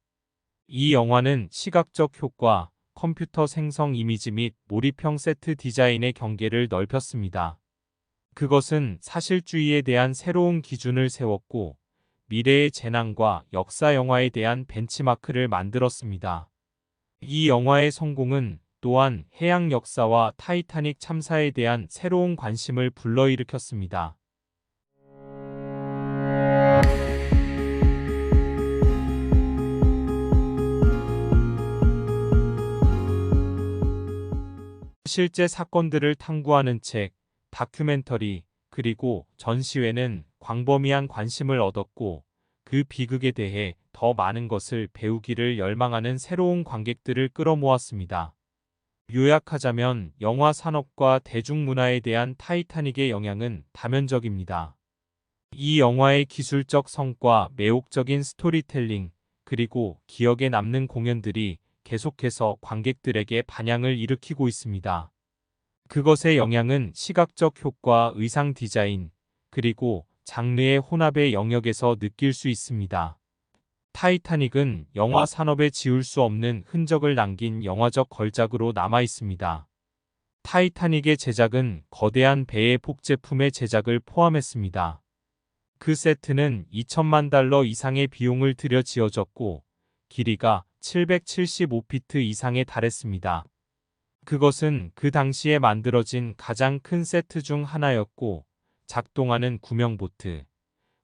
이 영화는 시각적 효과, 컴퓨터 생성 이미지 및 몰입형 세트 디자인의 경계를 넓혔습니다. 그것은 사실주의에 대한 새로운 기준을 세웠고 미래의 재난과 역사 영화에 대한 벤치마크를 만들었습니다. 이 영화의 성공은 또한 해양 역사와 타이타닉 참사에 대한 새로운 관심을 불러일으켰습니다. 실제 사건들을 탐구하는 책, 다큐멘터리, 그리고 전시회는 광범위한 관심을 얻었고 그 비극에 대해 더 많은 것을 배우기를 열망하는 새로운 관객들을 끌어모았습니다. 요약하자면 영화 산업과 대중문화에 대한 타이타닉의 영향은 다면적입니다. 이 영화의 기술적 성과, 매혹적인 스토리텔링, 그리고 기억에 남는 공연들이 계속해서 관객들에게 반향을 일으키고 있습니다. 그것의 영향은 시각적 효과, 의상 디자인, 그리고 장르의 혼합의 영역에서 느낄 수 있습니다. 타이타닉은 영화 산업에 지울 수 없는 흔적을 남긴 영화적 걸작으로 남아 있습니다. 타이타닉의 제작은 거대한 배의 복제품의 제작을 포함했습니다. 그 세트는 2천만 달러 이상의 비용을 들여 지어졌고 길이가 775피트 이상에 달했습니다. 그것은 그 당시에 만들어진 가장 큰 세트 중 하나였고 작동하는 구명보트,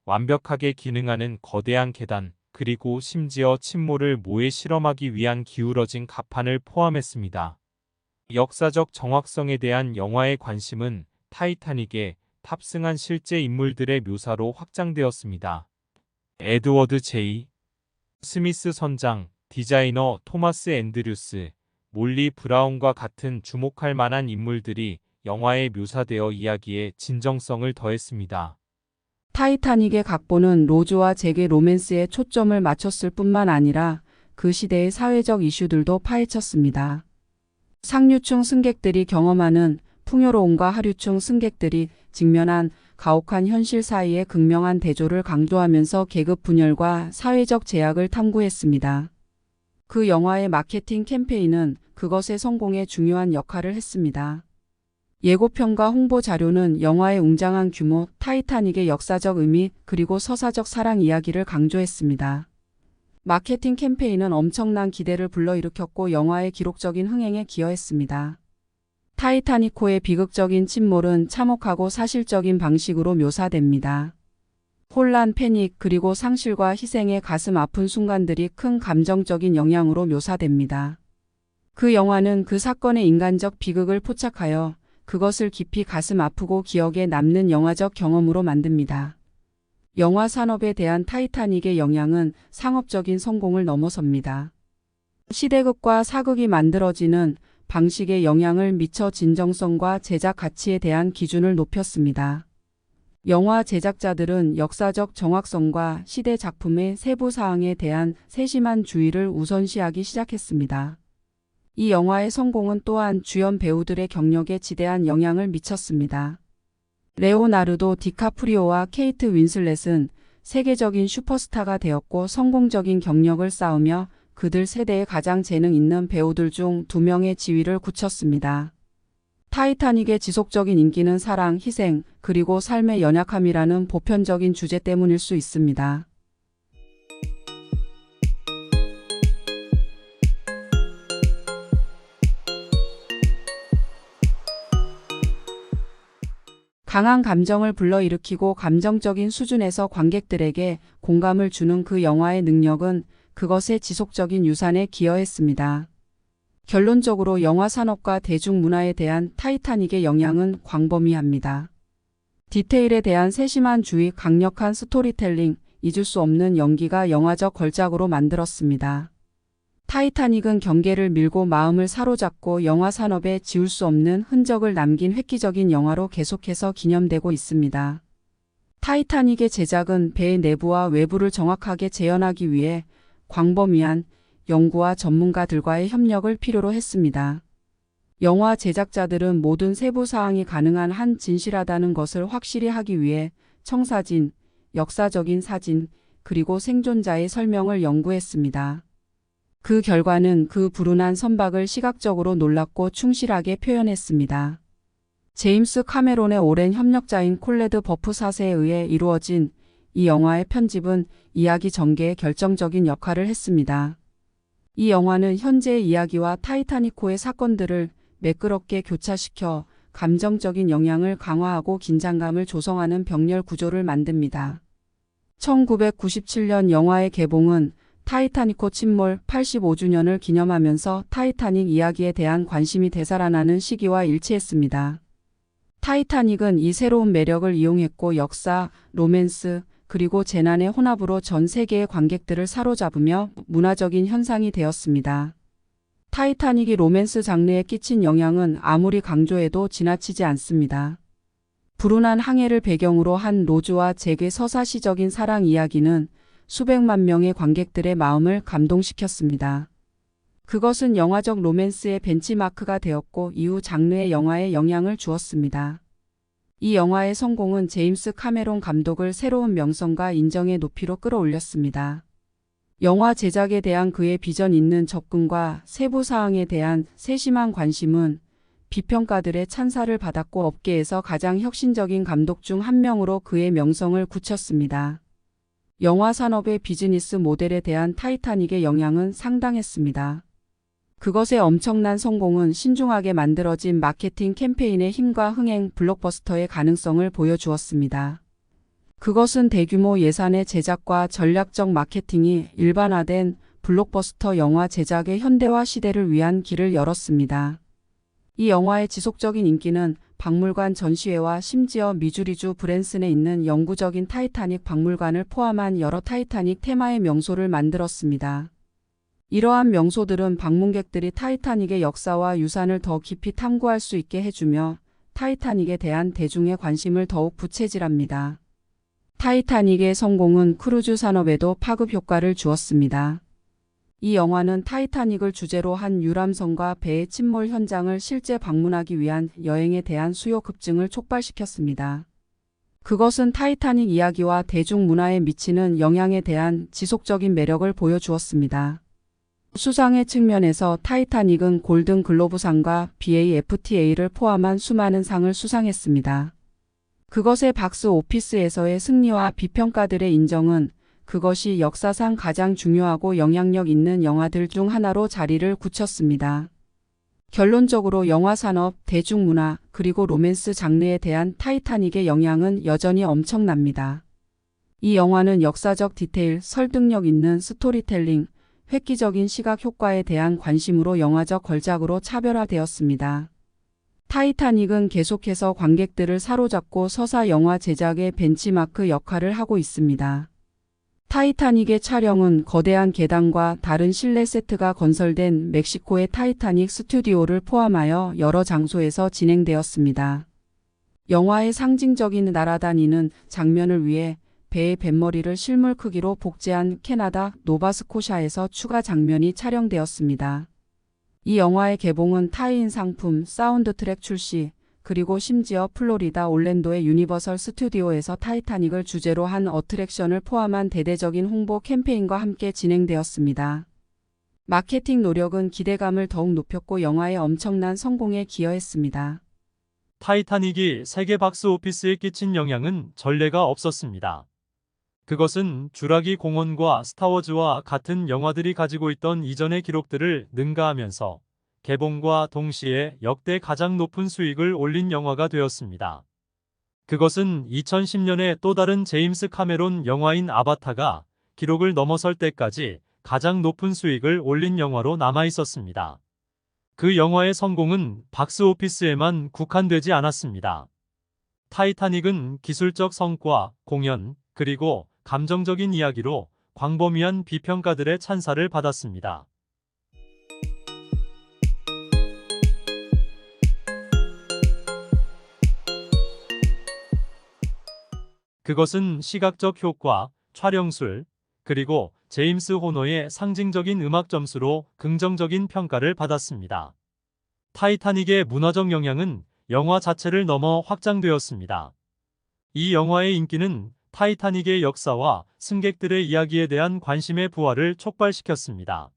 완벽하게 기능하는 거대한 계단, 그리고 심지어 침몰을 모에 실험하기 위한 기울어진 갑판을 포함했습니다. 역사적 정확성에 대한 영화의 관심은 타이타닉에 탑승한 실제 인물들의 묘사로 확장되었습니다. 에드워드 J. 스미스 선장, 디자이너 토마스 앤드류스, 몰리 브라운과 같은 주목할 만한 인물들이 영화에 묘사되어 이야기에 진정성을 더했습니다. 타이타닉의 각본은 로즈와 잭의 로맨스에 초점을 맞췄을 뿐만 아니라 그 시대의 사회적 이슈들도 파헤쳤습니다. 상류층 승객들이 경험하는 풍요로움과 하류층 승객들이 직면한 가혹한 현실 사이의 극명한 대조를 강조하면서 계급 분열과 사회적 제약을 탐구했습니다. 그 영화의 마케팅 캠페인은 그것의 성공에 중요한 역할을 했습니다. 예고편과 홍보 자료는 영화의 웅장한 규모, 타이타닉의 역사적 의미, 그리고 서사적 사랑 이야기를 강조했습니다. 마케팅 캠페인은 엄청난 기대를 불러일으켰고 영화의 기록적인 흥행에 기여했습니다. 타이타닉호의 비극적인 침몰은 참혹하고 사실적인 방식으로 묘사됩니다. 혼란, 패닉, 그리고 상실과 희생의 가슴 아픈 순간들이 큰 감정적인 영향으로 묘사됩니다. 그 영화는 그 사건의 인간적 비극을 포착하여 그것을 깊이 가슴 아프고 기억에 남는 영화적 경험으로 만듭니다. 영화 산업에 대한 타이타닉의 영향은 상업적인 성공을 넘어섭니다. 시대극과 사극이 만들어지는 방식에 영향을 미쳐 진정성과 제작 가치에 대한 기준을 높였습니다. 영화 제작자들은 역사적 정확성과 시대 작품의 세부 사항에 대한 세심한 주의를 우선시하기 시작했습니다. 이 영화의 성공은 또한 주연 배우들의 경력에 지대한 영향을 미쳤습니다. 레오나르도 디카프리오와 케이트 윈슬렛은 세계적인 슈퍼스타가 되었고 성공적인 경력을 쌓으며 그들 세대의 가장 재능 있는 배우들 중 2명의 지위를 굳혔습니다. 타이타닉의 지속적인 인기는 사랑, 희생, 그리고 삶의 연약함이라는 보편적인 주제 때문일 수 있습니다. 강한 감정을 불러일으키고 감정적인 수준에서 관객들에게 공감을 주는 그 영화의 능력은 그것의 지속적인 유산에 기여했습니다. 결론적으로 영화 산업과 대중문화에 대한 타이타닉의 영향은 광범위합니다. 디테일에 대한 세심한 주의, 강력한 스토리텔링, 잊을 수 없는 연기가 영화적 걸작으로 만들었습니다. 타이타닉은 경계를 밀고 마음을 사로잡고 영화 산업에 지울 수 없는 흔적을 남긴 획기적인 영화로 계속해서 기념되고 있습니다. 타이타닉의 제작은 배의 내부와 외부를 정확하게 재현하기 위해 광범위한 연구와 전문가들과의 협력을 필요로 했습니다. 영화 제작자들은 모든 세부 사항이 가능한 한 진실하다는 것을 확실히 하기 위해 청사진, 역사적인 사진, 그리고 생존자의 설명을 연구했습니다. 그 결과는 그 불운한 선박을 시각적으로 놀랍고 충실하게 표현했습니다. 제임스 카메론의 오랜 협력자인 콜레드 버프 4세에 의해 이루어진 이 영화의 편집은 이야기 전개에 결정적인 역할을 했습니다. 이 영화는 현재의 이야기와 타이타닉호의 사건들을 매끄럽게 교차시켜 감정적인 영향을 강화하고 긴장감을 조성하는 병렬 구조를 만듭니다. 1997년 영화의 개봉은 타이타닉호 침몰 85주년을 기념하면서 타이타닉 이야기에 대한 관심이 되살아나는 시기와 일치했습니다. 타이타닉은 이 새로운 매력을 이용했고 역사, 로맨스, 그리고 재난의 혼합으로 전 세계의 관객들을 사로잡으며 문화적인 현상이 되었습니다. 타이타닉이 로맨스 장르에 끼친 영향은 아무리 강조해도 지나치지 않습니다. 불운한 항해를 배경으로 한 로즈와 잭의 서사시적인 사랑 이야기는 수백만 명의 관객들의 마음을 감동시켰습니다. 그것은 영화적 로맨스의 벤치마크가 되었고 이후 장르의 영화에 영향을 주었습니다. 이 영화의 성공은 제임스 카메론 감독을 새로운 명성과 인정의 높이로 끌어올렸습니다. 영화 제작에 대한 그의 비전 있는 접근과 세부 사항에 대한 세심한 관심은 비평가들의 찬사를 받았고 업계에서 가장 혁신적인 감독 중 한 명으로 그의 명성을 굳혔습니다. 영화 산업의 비즈니스 모델에 대한 타이타닉의 영향은 상당했습니다. 그것의 엄청난 성공은 신중하게 만들어진 마케팅 캠페인의 힘과 흥행 블록버스터의 가능성을 보여주었습니다. 그것은 대규모 예산의 제작과 전략적 마케팅이 일반화된 블록버스터 영화 제작의 현대화 시대를 위한 길을 열었습니다. 이 영화의 지속적인 인기는 박물관 전시회와 심지어 미주리주 브랜슨에 있는 영구적인 타이타닉 박물관을 포함한 여러 타이타닉 테마의 명소를 만들었습니다. 이러한 명소들은 방문객들이 타이타닉의 역사와 유산을 더 깊이 탐구할 수 있게 해주며 타이타닉에 대한 대중의 관심을 더욱 부채질합니다. 타이타닉의 성공은 크루즈 산업에도 파급 효과를 주었습니다. 이 영화는 타이타닉을 주제로 한 유람선과 배의 침몰 현장을 실제 방문하기 위한 여행에 대한 수요 급증을 촉발시켰습니다. 그것은 타이타닉 이야기와 대중문화에 미치는 영향에 대한 지속적인 매력을 보여주었습니다. 수상의 측면에서 타이타닉은 골든 글로브상과 BAFTA를 포함한 수많은 상을 수상했습니다. 그것의 박스 오피스에서의 승리와 비평가들의 인정은 그것이 역사상 가장 중요하고 영향력 있는 영화들 중 하나로 자리를 굳혔습니다. 결론적으로 영화 산업, 대중문화, 그리고 로맨스 장르에 대한 타이타닉의 영향은 여전히 엄청납니다. 이 영화는 역사적 디테일, 설득력 있는 스토리텔링, 획기적인 시각 효과에 대한 관심으로 영화적 걸작으로 차별화되었습니다. 타이타닉은 계속해서 관객들을 사로잡고 서사 영화 제작의 벤치마크 역할을 하고 있습니다. 타이타닉의 촬영은 거대한 계단과 다른 실내 세트가 건설된 멕시코의 타이타닉 스튜디오를 포함하여 여러 장소에서 진행되었습니다. 영화의 상징적인 날아다니는 장면을 위해 배의 뱃머리를 실물 크기로 복제한 캐나다 노바스코샤에서 추가 장면이 촬영되었습니다. 이 영화의 개봉은 타이인 상품, 사운드 트랙 출시, 그리고 심지어 플로리다 올랜도의 유니버설 스튜디오에서 타이타닉을 주제로 한 어트랙션을 포함한 대대적인 홍보 캠페인과 함께 진행되었습니다. 마케팅 노력은 기대감을 더욱 높였고 영화의 엄청난 성공에 기여했습니다. 타이타닉이 세계 박스오피스에 끼친 영향은 전례가 없었습니다. 그것은 주라기 공원과 스타워즈와 같은 영화들이 가지고 있던 이전의 기록들을 능가하면서 개봉과 동시에 역대 가장 높은 수익을 올린 영화가 되었습니다. 그것은 2010년에 또 다른 제임스 카메론 영화인 아바타가 기록을 넘어설 때까지 가장 높은 수익을 올린 영화로 남아 있었습니다. 그 영화의 성공은 박스오피스에만 국한되지 않았습니다. 타이타닉은 기술적 성과, 공연, 그리고 감정적인 이야기로 광범위한 비평가들의 찬사를 받았습니다. 그것은 시각적 효과, 촬영술, 그리고 제임스 호너의 상징적인 음악 점수로 긍정적인 평가를 받았습니다. 타이타닉의 문화적 영향은 영화 자체를 넘어 확장되었습니다. 이 영화의 인기는 타이타닉의 역사와 승객들의 이야기에 대한 관심의 부활을 촉발시켰습니다.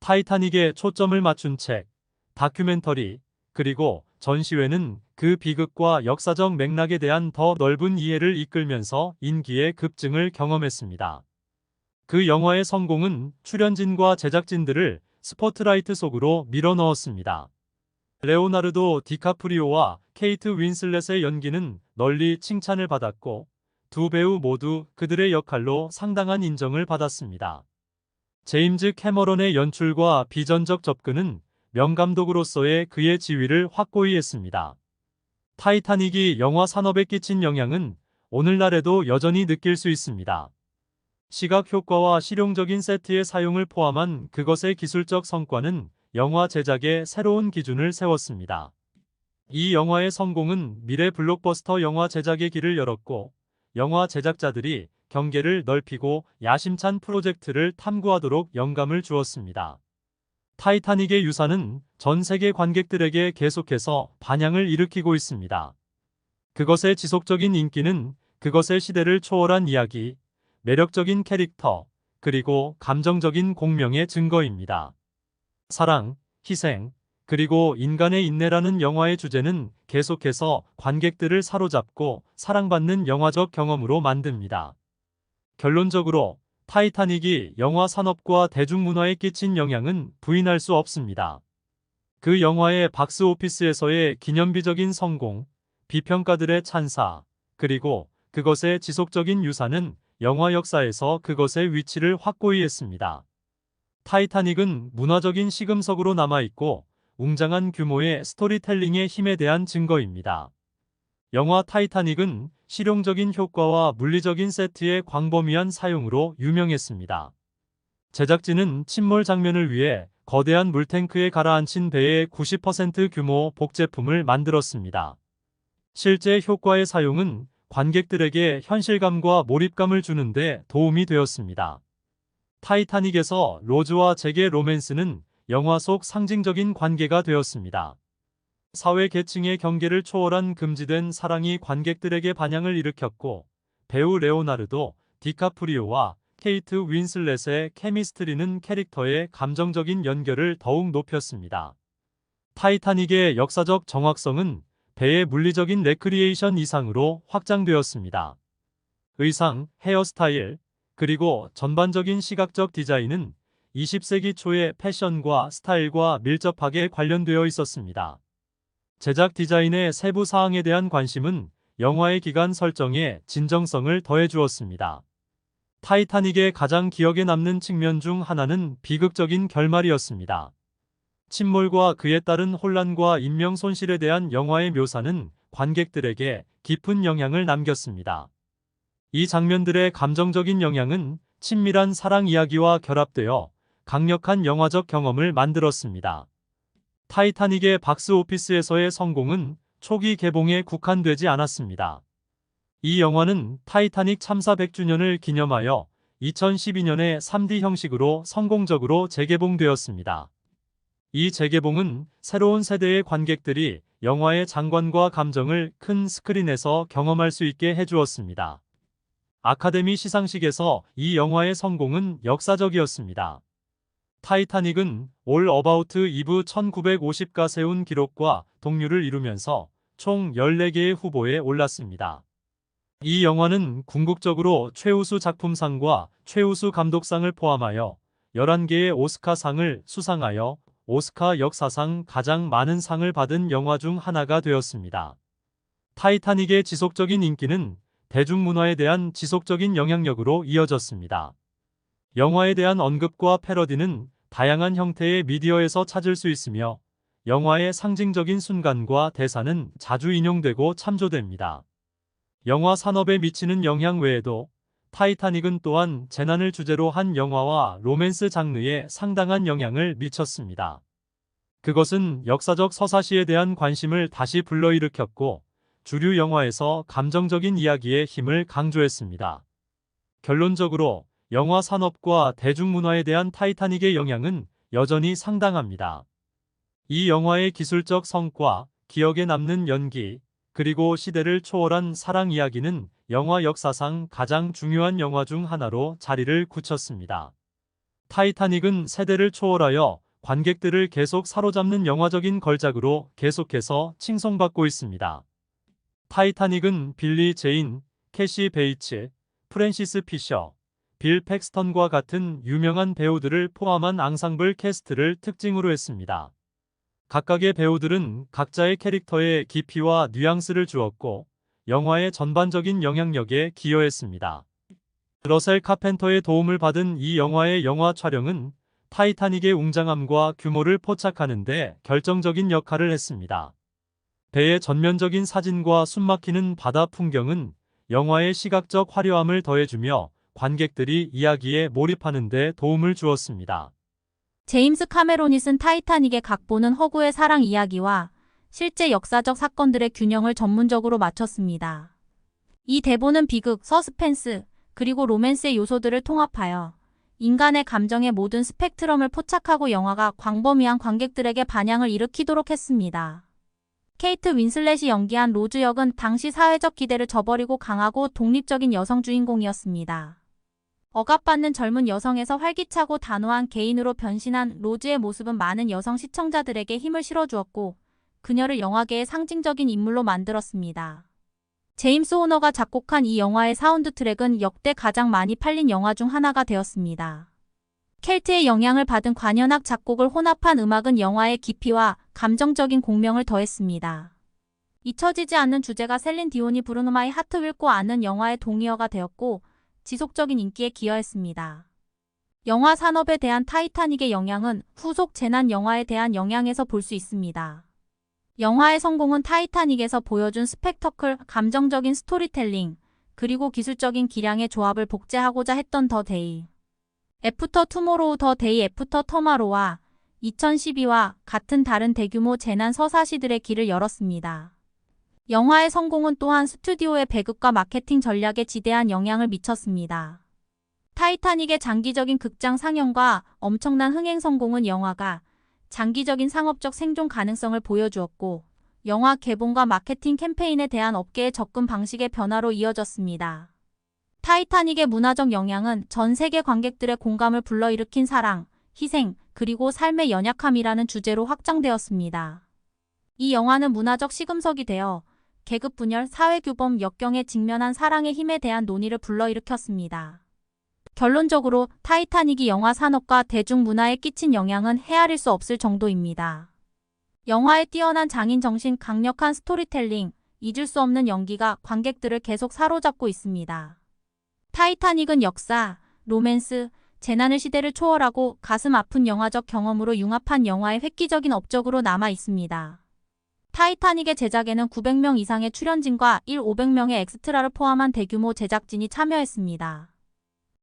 타이타닉에 초점을 맞춘 책, 다큐멘터리, 그리고 전시회는 그 비극과 역사적 맥락에 대한 더 넓은 이해를 이끌면서 인기의 급증을 경험했습니다. 그 영화의 성공은 출연진과 제작진들을 스포트라이트 속으로 밀어넣었습니다. 레오나르도 디카프리오와 케이트 윈슬렛의 연기는 널리 칭찬을 받았고 두 배우 모두 그들의 역할로 상당한 인정을 받았습니다. 제임즈 캐머런의 연출과 비전적 접근은 명감독으로서의 그의 지위를 확고히 했습니다. 타이타닉이 영화 산업에 끼친 영향은 오늘날에도 여전히 느낄 수 있습니다. 시각 효과와 실용적인 세트의 사용을 포함한 그것의 기술적 성과는 영화 제작의 새로운 기준을 세웠습니다. 이 영화의 성공은 미래 블록버스터 영화 제작의 길을 열었고, 영화 제작자들이 경계를 넓히고 야심찬 프로젝트를 탐구하도록 영감을 주었습니다. 타이타닉의 유산은 전 세계 관객들에게 계속해서 반향을 일으키고 있습니다. 그것의 지속적인 인기는 그것의 시대를 초월한 이야기, 매력적인 캐릭터, 그리고 감정적인 공명의 증거입니다. 사랑, 희생, 그리고 인간의 인내라는 영화의 주제는 계속해서 관객들을 사로잡고 사랑받는 영화적 경험으로 만듭니다. 결론적으로 타이타닉이 영화 산업과 대중문화에 끼친 영향은 부인할 수 없습니다. 그 영화의 박스오피스에서의 기념비적인 성공, 비평가들의 찬사, 그리고 그것의 지속적인 유산은 영화 역사에서 그것의 위치를 확고히 했습니다. 타이타닉은 문화적인 시금석으로 남아있고 웅장한 규모의 스토리텔링의 힘에 대한 증거입니다. 영화 타이타닉은 실용적인 효과와 물리적인 세트의 광범위한 사용으로 유명했습니다. 제작진은 침몰 장면을 위해 거대한 물탱크에 가라앉힌 배의 90% 규모 복제품을 만들었습니다. 실제 효과의 사용은 관객들에게 현실감과 몰입감을 주는데 도움이 되었습니다. 타이타닉에서 로즈와 잭의 로맨스는 영화 속 상징적인 관계가 되었습니다. 사회 계층의 경계를 초월한 금지된 사랑이 관객들에게 반향을 일으켰고, 배우 레오나르도 디카프리오와 케이트 윈슬렛의 케미스트리는 캐릭터의 감정적인 연결을 더욱 높였습니다. 타이타닉의 역사적 정확성은 배의 물리적인 레크리에이션 이상으로 확장되었습니다. 의상, 헤어스타일, 그리고 전반적인 시각적 디자인은 20세기 초의 패션과 스타일과 밀접하게 관련되어 있었습니다. 제작 디자인의 세부 사항에 대한 관심은 영화의 기간 설정에 진정성을 더해 주었습니다. 타이타닉의 가장 기억에 남는 측면 중 하나는 비극적인 결말이었습니다. 침몰과 그에 따른 혼란과 인명 손실에 대한 영화의 묘사는 관객들에게 깊은 영향을 남겼습니다. 이 장면들의 감정적인 영향은 친밀한 사랑 이야기와 결합되어 강력한 영화적 경험을 만들었습니다. 타이타닉의 박스오피스에서의 성공은 초기 개봉에 국한되지 않았습니다. 이 영화는 타이타닉 참사 100주년을 기념하여 2012년에 3D 형식으로 성공적으로 재개봉되었습니다. 이 재개봉은 새로운 세대의 관객들이 영화의 장관과 감정을 큰 스크린에서 경험할 수 있게 해주었습니다. 아카데미 시상식에서 이 영화의 성공은 역사적이었습니다. 타이타닉은 올 어바우트 이브 1950가 세운 기록과 동률을 이루면서 총 14개의 후보에 올랐습니다. 이 영화는 궁극적으로 최우수 작품상과 최우수 감독상을 포함하여 11개의 오스카상을 수상하여 오스카 역사상 가장 많은 상을 받은 영화 중 하나가 되었습니다. 타이타닉의 지속적인 인기는 대중문화에 대한 지속적인 영향력으로 이어졌습니다. 영화에 대한 언급과 패러디는 다양한 형태의 미디어에서 찾을 수 있으며 영화의 상징적인 순간과 대사는 자주 인용되고 참조됩니다. 영화 산업에 미치는 영향 외에도 타이타닉은 또한 재난을 주제로 한 영화와 로맨스 장르에 상당한 영향을 미쳤습니다. 그것은 역사적 서사시에 대한 관심을 다시 불러일으켰고 주류 영화에서 감정적인 이야기의 힘을 강조했습니다. 결론적으로 영화 산업과 대중문화에 대한 타이타닉의 영향은 여전히 상당합니다. 이 영화의 기술적 성과, 기억에 남는 연기, 그리고 시대를 초월한 사랑 이야기는 영화 역사상 가장 중요한 영화 중 하나로 자리를 굳혔습니다. 타이타닉은 세대를 초월하여 관객들을 계속 사로잡는 영화적인 걸작으로 계속해서 칭송받고 있습니다. 타이타닉은 빌리 제인, 캐시 베이츠, 프랜시스 피셔, 빌 팩스턴과 같은 유명한 배우들을 포함한 앙상블 캐스트를 특징으로 했습니다. 각각의 배우들은 각자의 캐릭터에 깊이와 뉘앙스를 주었고 영화의 전반적인 영향력에 기여했습니다. 러셀 카펜터의 도움을 받은 이 영화의 영화 촬영은 타이타닉의 웅장함과 규모를 포착하는 데 결정적인 역할을 했습니다. 배의 전면적인 사진과 숨막히는 바다 풍경은 영화의 시각적 화려함을 더해주며 관객들이 이야기에 몰입하는 데 도움을 주었습니다. 제임스 카메론이 쓴 타이타닉의 각본은 허구의 사랑 이야기와 실제 역사적 사건들의 균형을 전문적으로 맞췄습니다. 이 대본은 비극, 서스펜스, 그리고 로맨스의 요소들을 통합하여 인간의 감정의 모든 스펙트럼을 포착하고 영화가 광범위한 관객들에게 반향을 일으키도록 했습니다. 케이트 윈슬렛이 연기한 로즈 역은 당시 사회적 기대를 저버리고 강하고 독립적인 여성 주인공이었습니다. 억압받는 젊은 여성에서 활기차고 단호한 개인으로 변신한 로즈의 모습은 많은 여성 시청자들에게 힘을 실어주었고 그녀를 영화계의 상징적인 인물로 만들었습니다. 제임스 호너가 작곡한 이 영화의 사운드 트랙은 역대 가장 많이 팔린 영화 중 하나가 되었습니다. 켈트의 영향을 받은 관현악 작곡을 혼합한 음악은 영화의 깊이와 감정적인 공명을 더했습니다. 잊혀지지 않는 주제가 셀린 디온이 부른 마이 하트 윌 고 아는 영화의 동의어가 되었고 지속적인 인기에 기여했습니다. 영화 산업에 대한 타이타닉의 영향은 후속 재난 영화에 대한 영향에서 볼 수 있습니다. 영화의 성공은 타이타닉에서 보여준 스펙터클, 감정적인 스토리텔링, 그리고 기술적인 기량의 조합을 복제하고자 했던 더 데이 애프터 투모로우 더 데이 애프터 터마로와 2012와 같은 다른 대규모 재난 서사시들의 길을 열었습니다. 영화의 성공은 또한 스튜디오의 배급과 마케팅 전략에 지대한 영향을 미쳤습니다. 타이타닉의 장기적인 극장 상영과 엄청난 흥행 성공은 영화가 장기적인 상업적 생존 가능성을 보여주었고, 영화 개봉과 마케팅 캠페인에 대한 업계의 접근 방식의 변화로 이어졌습니다. 타이타닉의 문화적 영향은 전 세계 관객들의 공감을 불러일으킨 사랑, 희생, 그리고 삶의 연약함이라는 주제로 확장되었습니다. 이 영화는 문화적 시금석이 되어 계급 분열, 사회규범, 역경에 직면한 사랑의 힘에 대한 논의를 불러일으켰습니다. 결론적으로 타이타닉이 영화 산업과 대중문화에 끼친 영향은 헤아릴 수 없을 정도입니다. 영화의 뛰어난 장인 정신, 강력한 스토리텔링, 잊을 수 없는 연기가 관객들을 계속 사로잡고 있습니다. 타이타닉은 역사, 로맨스, 재난의 시대를 초월하고 가슴 아픈 영화적 경험으로 융합한 영화의 획기적인 업적으로 남아 있습니다. 타이타닉의 제작에는 900명 이상의 출연진과 500명의 엑스트라를 포함한 대규모 제작진이 참여했습니다.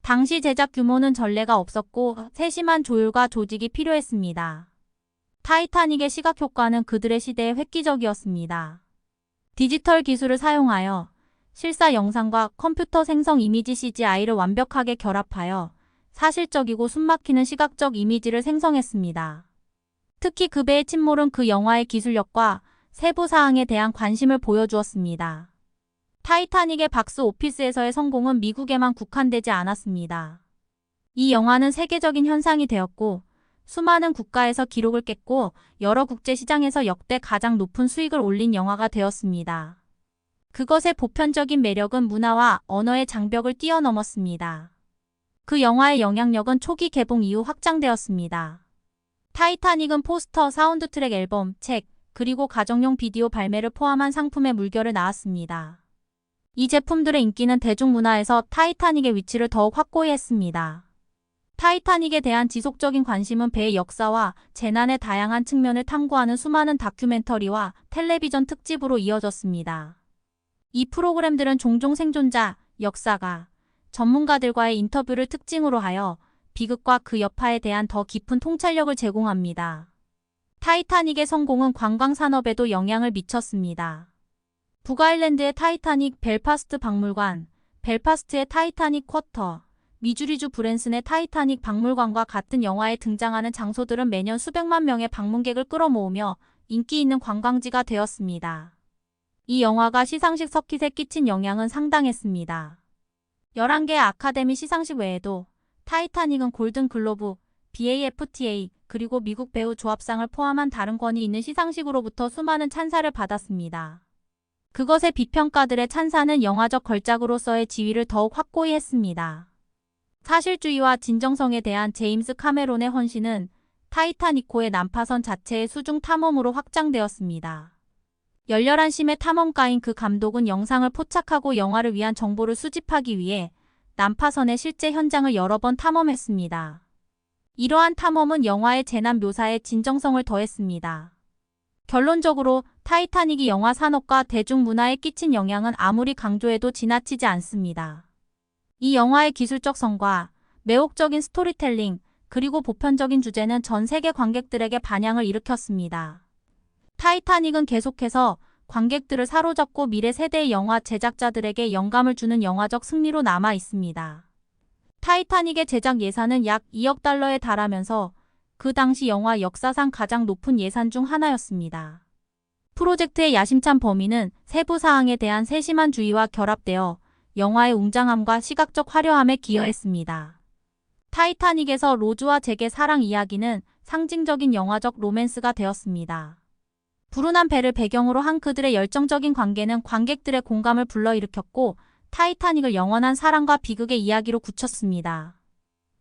당시 제작 규모는 전례가 없었고 세심한 조율과 조직이 필요했습니다. 타이타닉의 시각 효과는 그들의 시대에 획기적이었습니다. 디지털 기술을 사용하여 실사 영상과 컴퓨터 생성 이미지 CGI를 완벽하게 결합하여 사실적이고 숨막히는 시각적 이미지를 생성했습니다. 특히 그 배의 침몰은 그 영화의 기술력과 세부 사항에 대한 관심을 보여주었습니다. 타이타닉의 박스 오피스에서의 성공은 미국에만 국한되지 않았습니다. 이 영화는 세계적인 현상이 되었고, 수많은 국가에서 기록을 깼고, 여러 국제 시장에서 역대 가장 높은 수익을 올린 영화가 되었습니다. 그것의 보편적인 매력은 문화와 언어의 장벽을 뛰어넘었습니다. 그 영화의 영향력은 초기 개봉 이후 확장되었습니다. 타이타닉은 포스터, 사운드 트랙 앨범, 책, 그리고 가정용 비디오 발매를 포함한 상품의 물결을 낳았습니다. 이 제품들의 인기는 대중문화에서 타이타닉의 위치를 더욱 확고히 했습니다. 타이타닉에 대한 지속적인 관심은 배의 역사와 재난의 다양한 측면을 탐구하는 수많은 다큐멘터리와 텔레비전 특집으로 이어졌습니다. 이 프로그램들은 종종 생존자, 역사가, 전문가들과의 인터뷰를 특징으로 하여 비극과 그 여파에 대한 더 깊은 통찰력을 제공합니다. 타이타닉의 성공은 관광 산업에도 영향을 미쳤습니다. 북아일랜드의 타이타닉 벨파스트 박물관, 벨파스트의 타이타닉 쿼터, 미주리주 브랜슨의 타이타닉 박물관과 같은 영화에 등장하는 장소들은 매년 수백만 명의 방문객을 끌어모으며 인기 있는 관광지가 되었습니다. 이 영화가 시상식 서킷에 끼친 영향은 상당했습니다. 11개의 아카데미 시상식 외에도 타이타닉은 골든 글로브, BAFTA, 그리고 미국 배우 조합상을 포함한 다른 권위 있는 시상식으로부터 수많은 찬사를 받았습니다. 그것의 비평가들의 찬사는 영화적 걸작으로서의 지위를 더욱 확고히 했습니다. 사실주의와 진정성에 대한 제임스 카메론의 헌신은 타이타닉호의 난파선 자체의 수중 탐험으로 확장되었습니다. 열렬한 심의 탐험가인 그 감독은 영상을 포착하고 영화를 위한 정보를 수집하기 위해 난파선의 실제 현장을 여러 번 탐험했습니다. 이러한 탐험은 영화의 재난 묘사에 진정성을 더했습니다. 결론적으로 타이타닉이 영화 산업과 대중문화에 끼친 영향은 아무리 강조해도 지나치지 않습니다. 이 영화의 기술적 성과, 매혹적인 스토리텔링, 그리고 보편적인 주제는 전 세계 관객들에게 반향을 일으켰습니다. 타이타닉은 계속해서 관객들을 사로잡고 미래 세대의 영화 제작자들에게 영감을 주는 영화적 승리로 남아 있습니다. 타이타닉의 제작 예산은 약 2억 달러에 달하면서 그 당시 영화 역사상 가장 높은 예산 중 하나였습니다. 프로젝트의 야심찬 범위는 세부 사항에 대한 세심한 주의와 결합되어 영화의 웅장함과 시각적 화려함에 기여했습니다. 타이타닉에서 로즈와 잭의 사랑 이야기는 상징적인 영화적 로맨스가 되었습니다. 불운한 배를 배경으로 한 그들의 열정적인 관계는 관객들의 공감을 불러일으켰고 타이타닉을 영원한 사랑과 비극의 이야기로 굳혔습니다.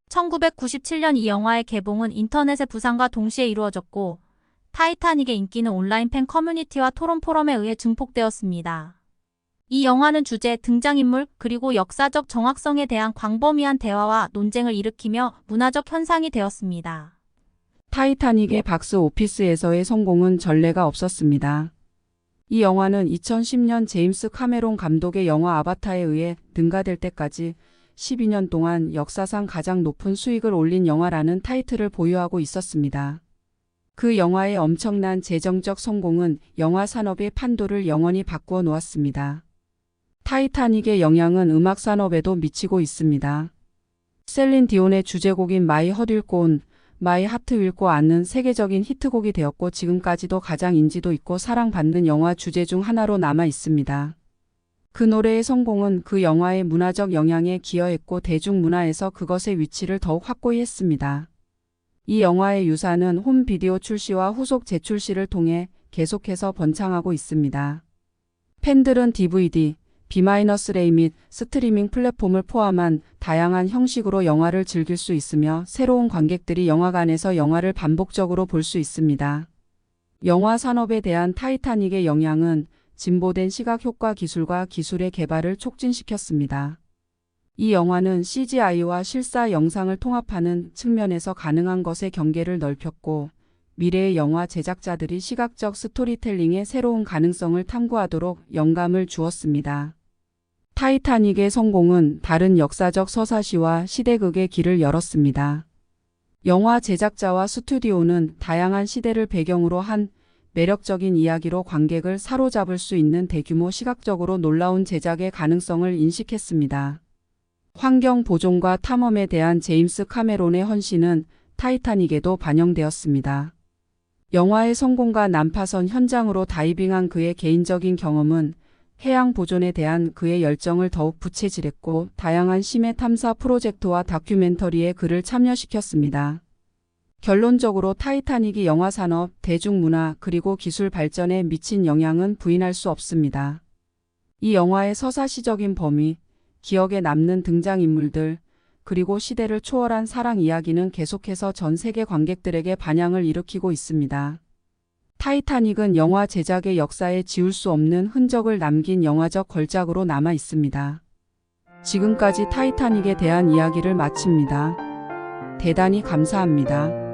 1997년 이 영화의 개봉은 인터넷의 부상과 동시에 이루어졌고 타이타닉의 인기는 온라인 팬 커뮤니티와 토론 포럼에 의해 증폭되었습니다. 이 영화는 주제, 등장인물, 그리고 역사적 정확성에 대한 광범위한 대화와 논쟁을 일으키며 문화적 현상이 되었습니다. 타이타닉의 박스 오피스에서의 성공은 전례가 없었습니다. 이 영화는 2010년 제임스 카메론 감독의 영화 아바타에 의해 능가될 때까지 12년 동안 역사상 가장 높은 수익을 올린 영화라는 타이틀을 보유하고 있었습니다. 그 영화의 엄청난 재정적 성공은 영화 산업의 판도를 영원히 바꾸어 놓았습니다. 타이타닉의 영향은 음악 산업에도 미치고 있습니다. 셀린 디온의 주제곡인 마이 헛 윌고 온, 마이 하트 윌고 않는 세계적인 히트곡이 되었고 지금까지도 가장 인지도 있고 사랑받는 영화 주제 중 하나로 남아 있습니다. 그 노래의 성공은 그 영화의 문화적 영향에 기여했고 대중문화에서 그것의 위치를 더욱 확고히 했습니다. 이 영화의 유산은 홈 비디오 출시와 후속 재출시를 통해 계속해서 번창하고 있습니다. 팬들은 DVD, B-ray 및 스트리밍 플랫폼을 포함한 다양한 형식으로 영화를 즐길 수 있으며 새로운 관객들이 영화관에서 영화를 반복적으로 볼 수 있습니다. 영화 산업에 대한 타이타닉의 영향은 진보된 시각 효과 기술과 기술의 개발을 촉진시켰습니다. 이 영화는 CGI와 실사 영상을 통합하는 측면에서 가능한 것의 경계를 넓혔고 미래의 영화 제작자들이 시각적 스토리텔링의 새로운 가능성을 탐구하도록 영감을 주었습니다. 타이타닉의 성공은 다른 역사적 서사시와 시대극의 길을 열었습니다. 영화 제작자와 스튜디오는 다양한 시대를 배경으로 한 매력적인 이야기로 관객을 사로잡을 수 있는 대규모 시각적으로 놀라운 제작의 가능성을 인식했습니다. 환경 보존과 탐험에 대한 제임스 카메론의 헌신은 타이타닉에도 반영되었습니다. 영화의 성공과 난파선 현장으로 다이빙한 그의 개인적인 경험은 해양 보존에 대한 그의 열정을 더욱 부채질했고 다양한 심해 탐사 프로젝트와 다큐멘터리에 그를 참여시켰습니다. 결론적으로 타이타닉이 영화 산업, 대중문화 그리고 기술 발전에 미친 영향은 부인할 수 없습니다. 이 영화의 서사시적인 범위, 기억에 남는 등장인물들, 그리고 시대를 초월한 사랑 이야기는 계속해서 전 세계 관객들에게 반향을 일으키고 있습니다. 타이타닉은 영화 제작의 역사에 지울 수 없는 흔적을 남긴 영화적 걸작으로 남아 있습니다. 지금까지 타이타닉에 대한 이야기를 마칩니다. 대단히 감사합니다.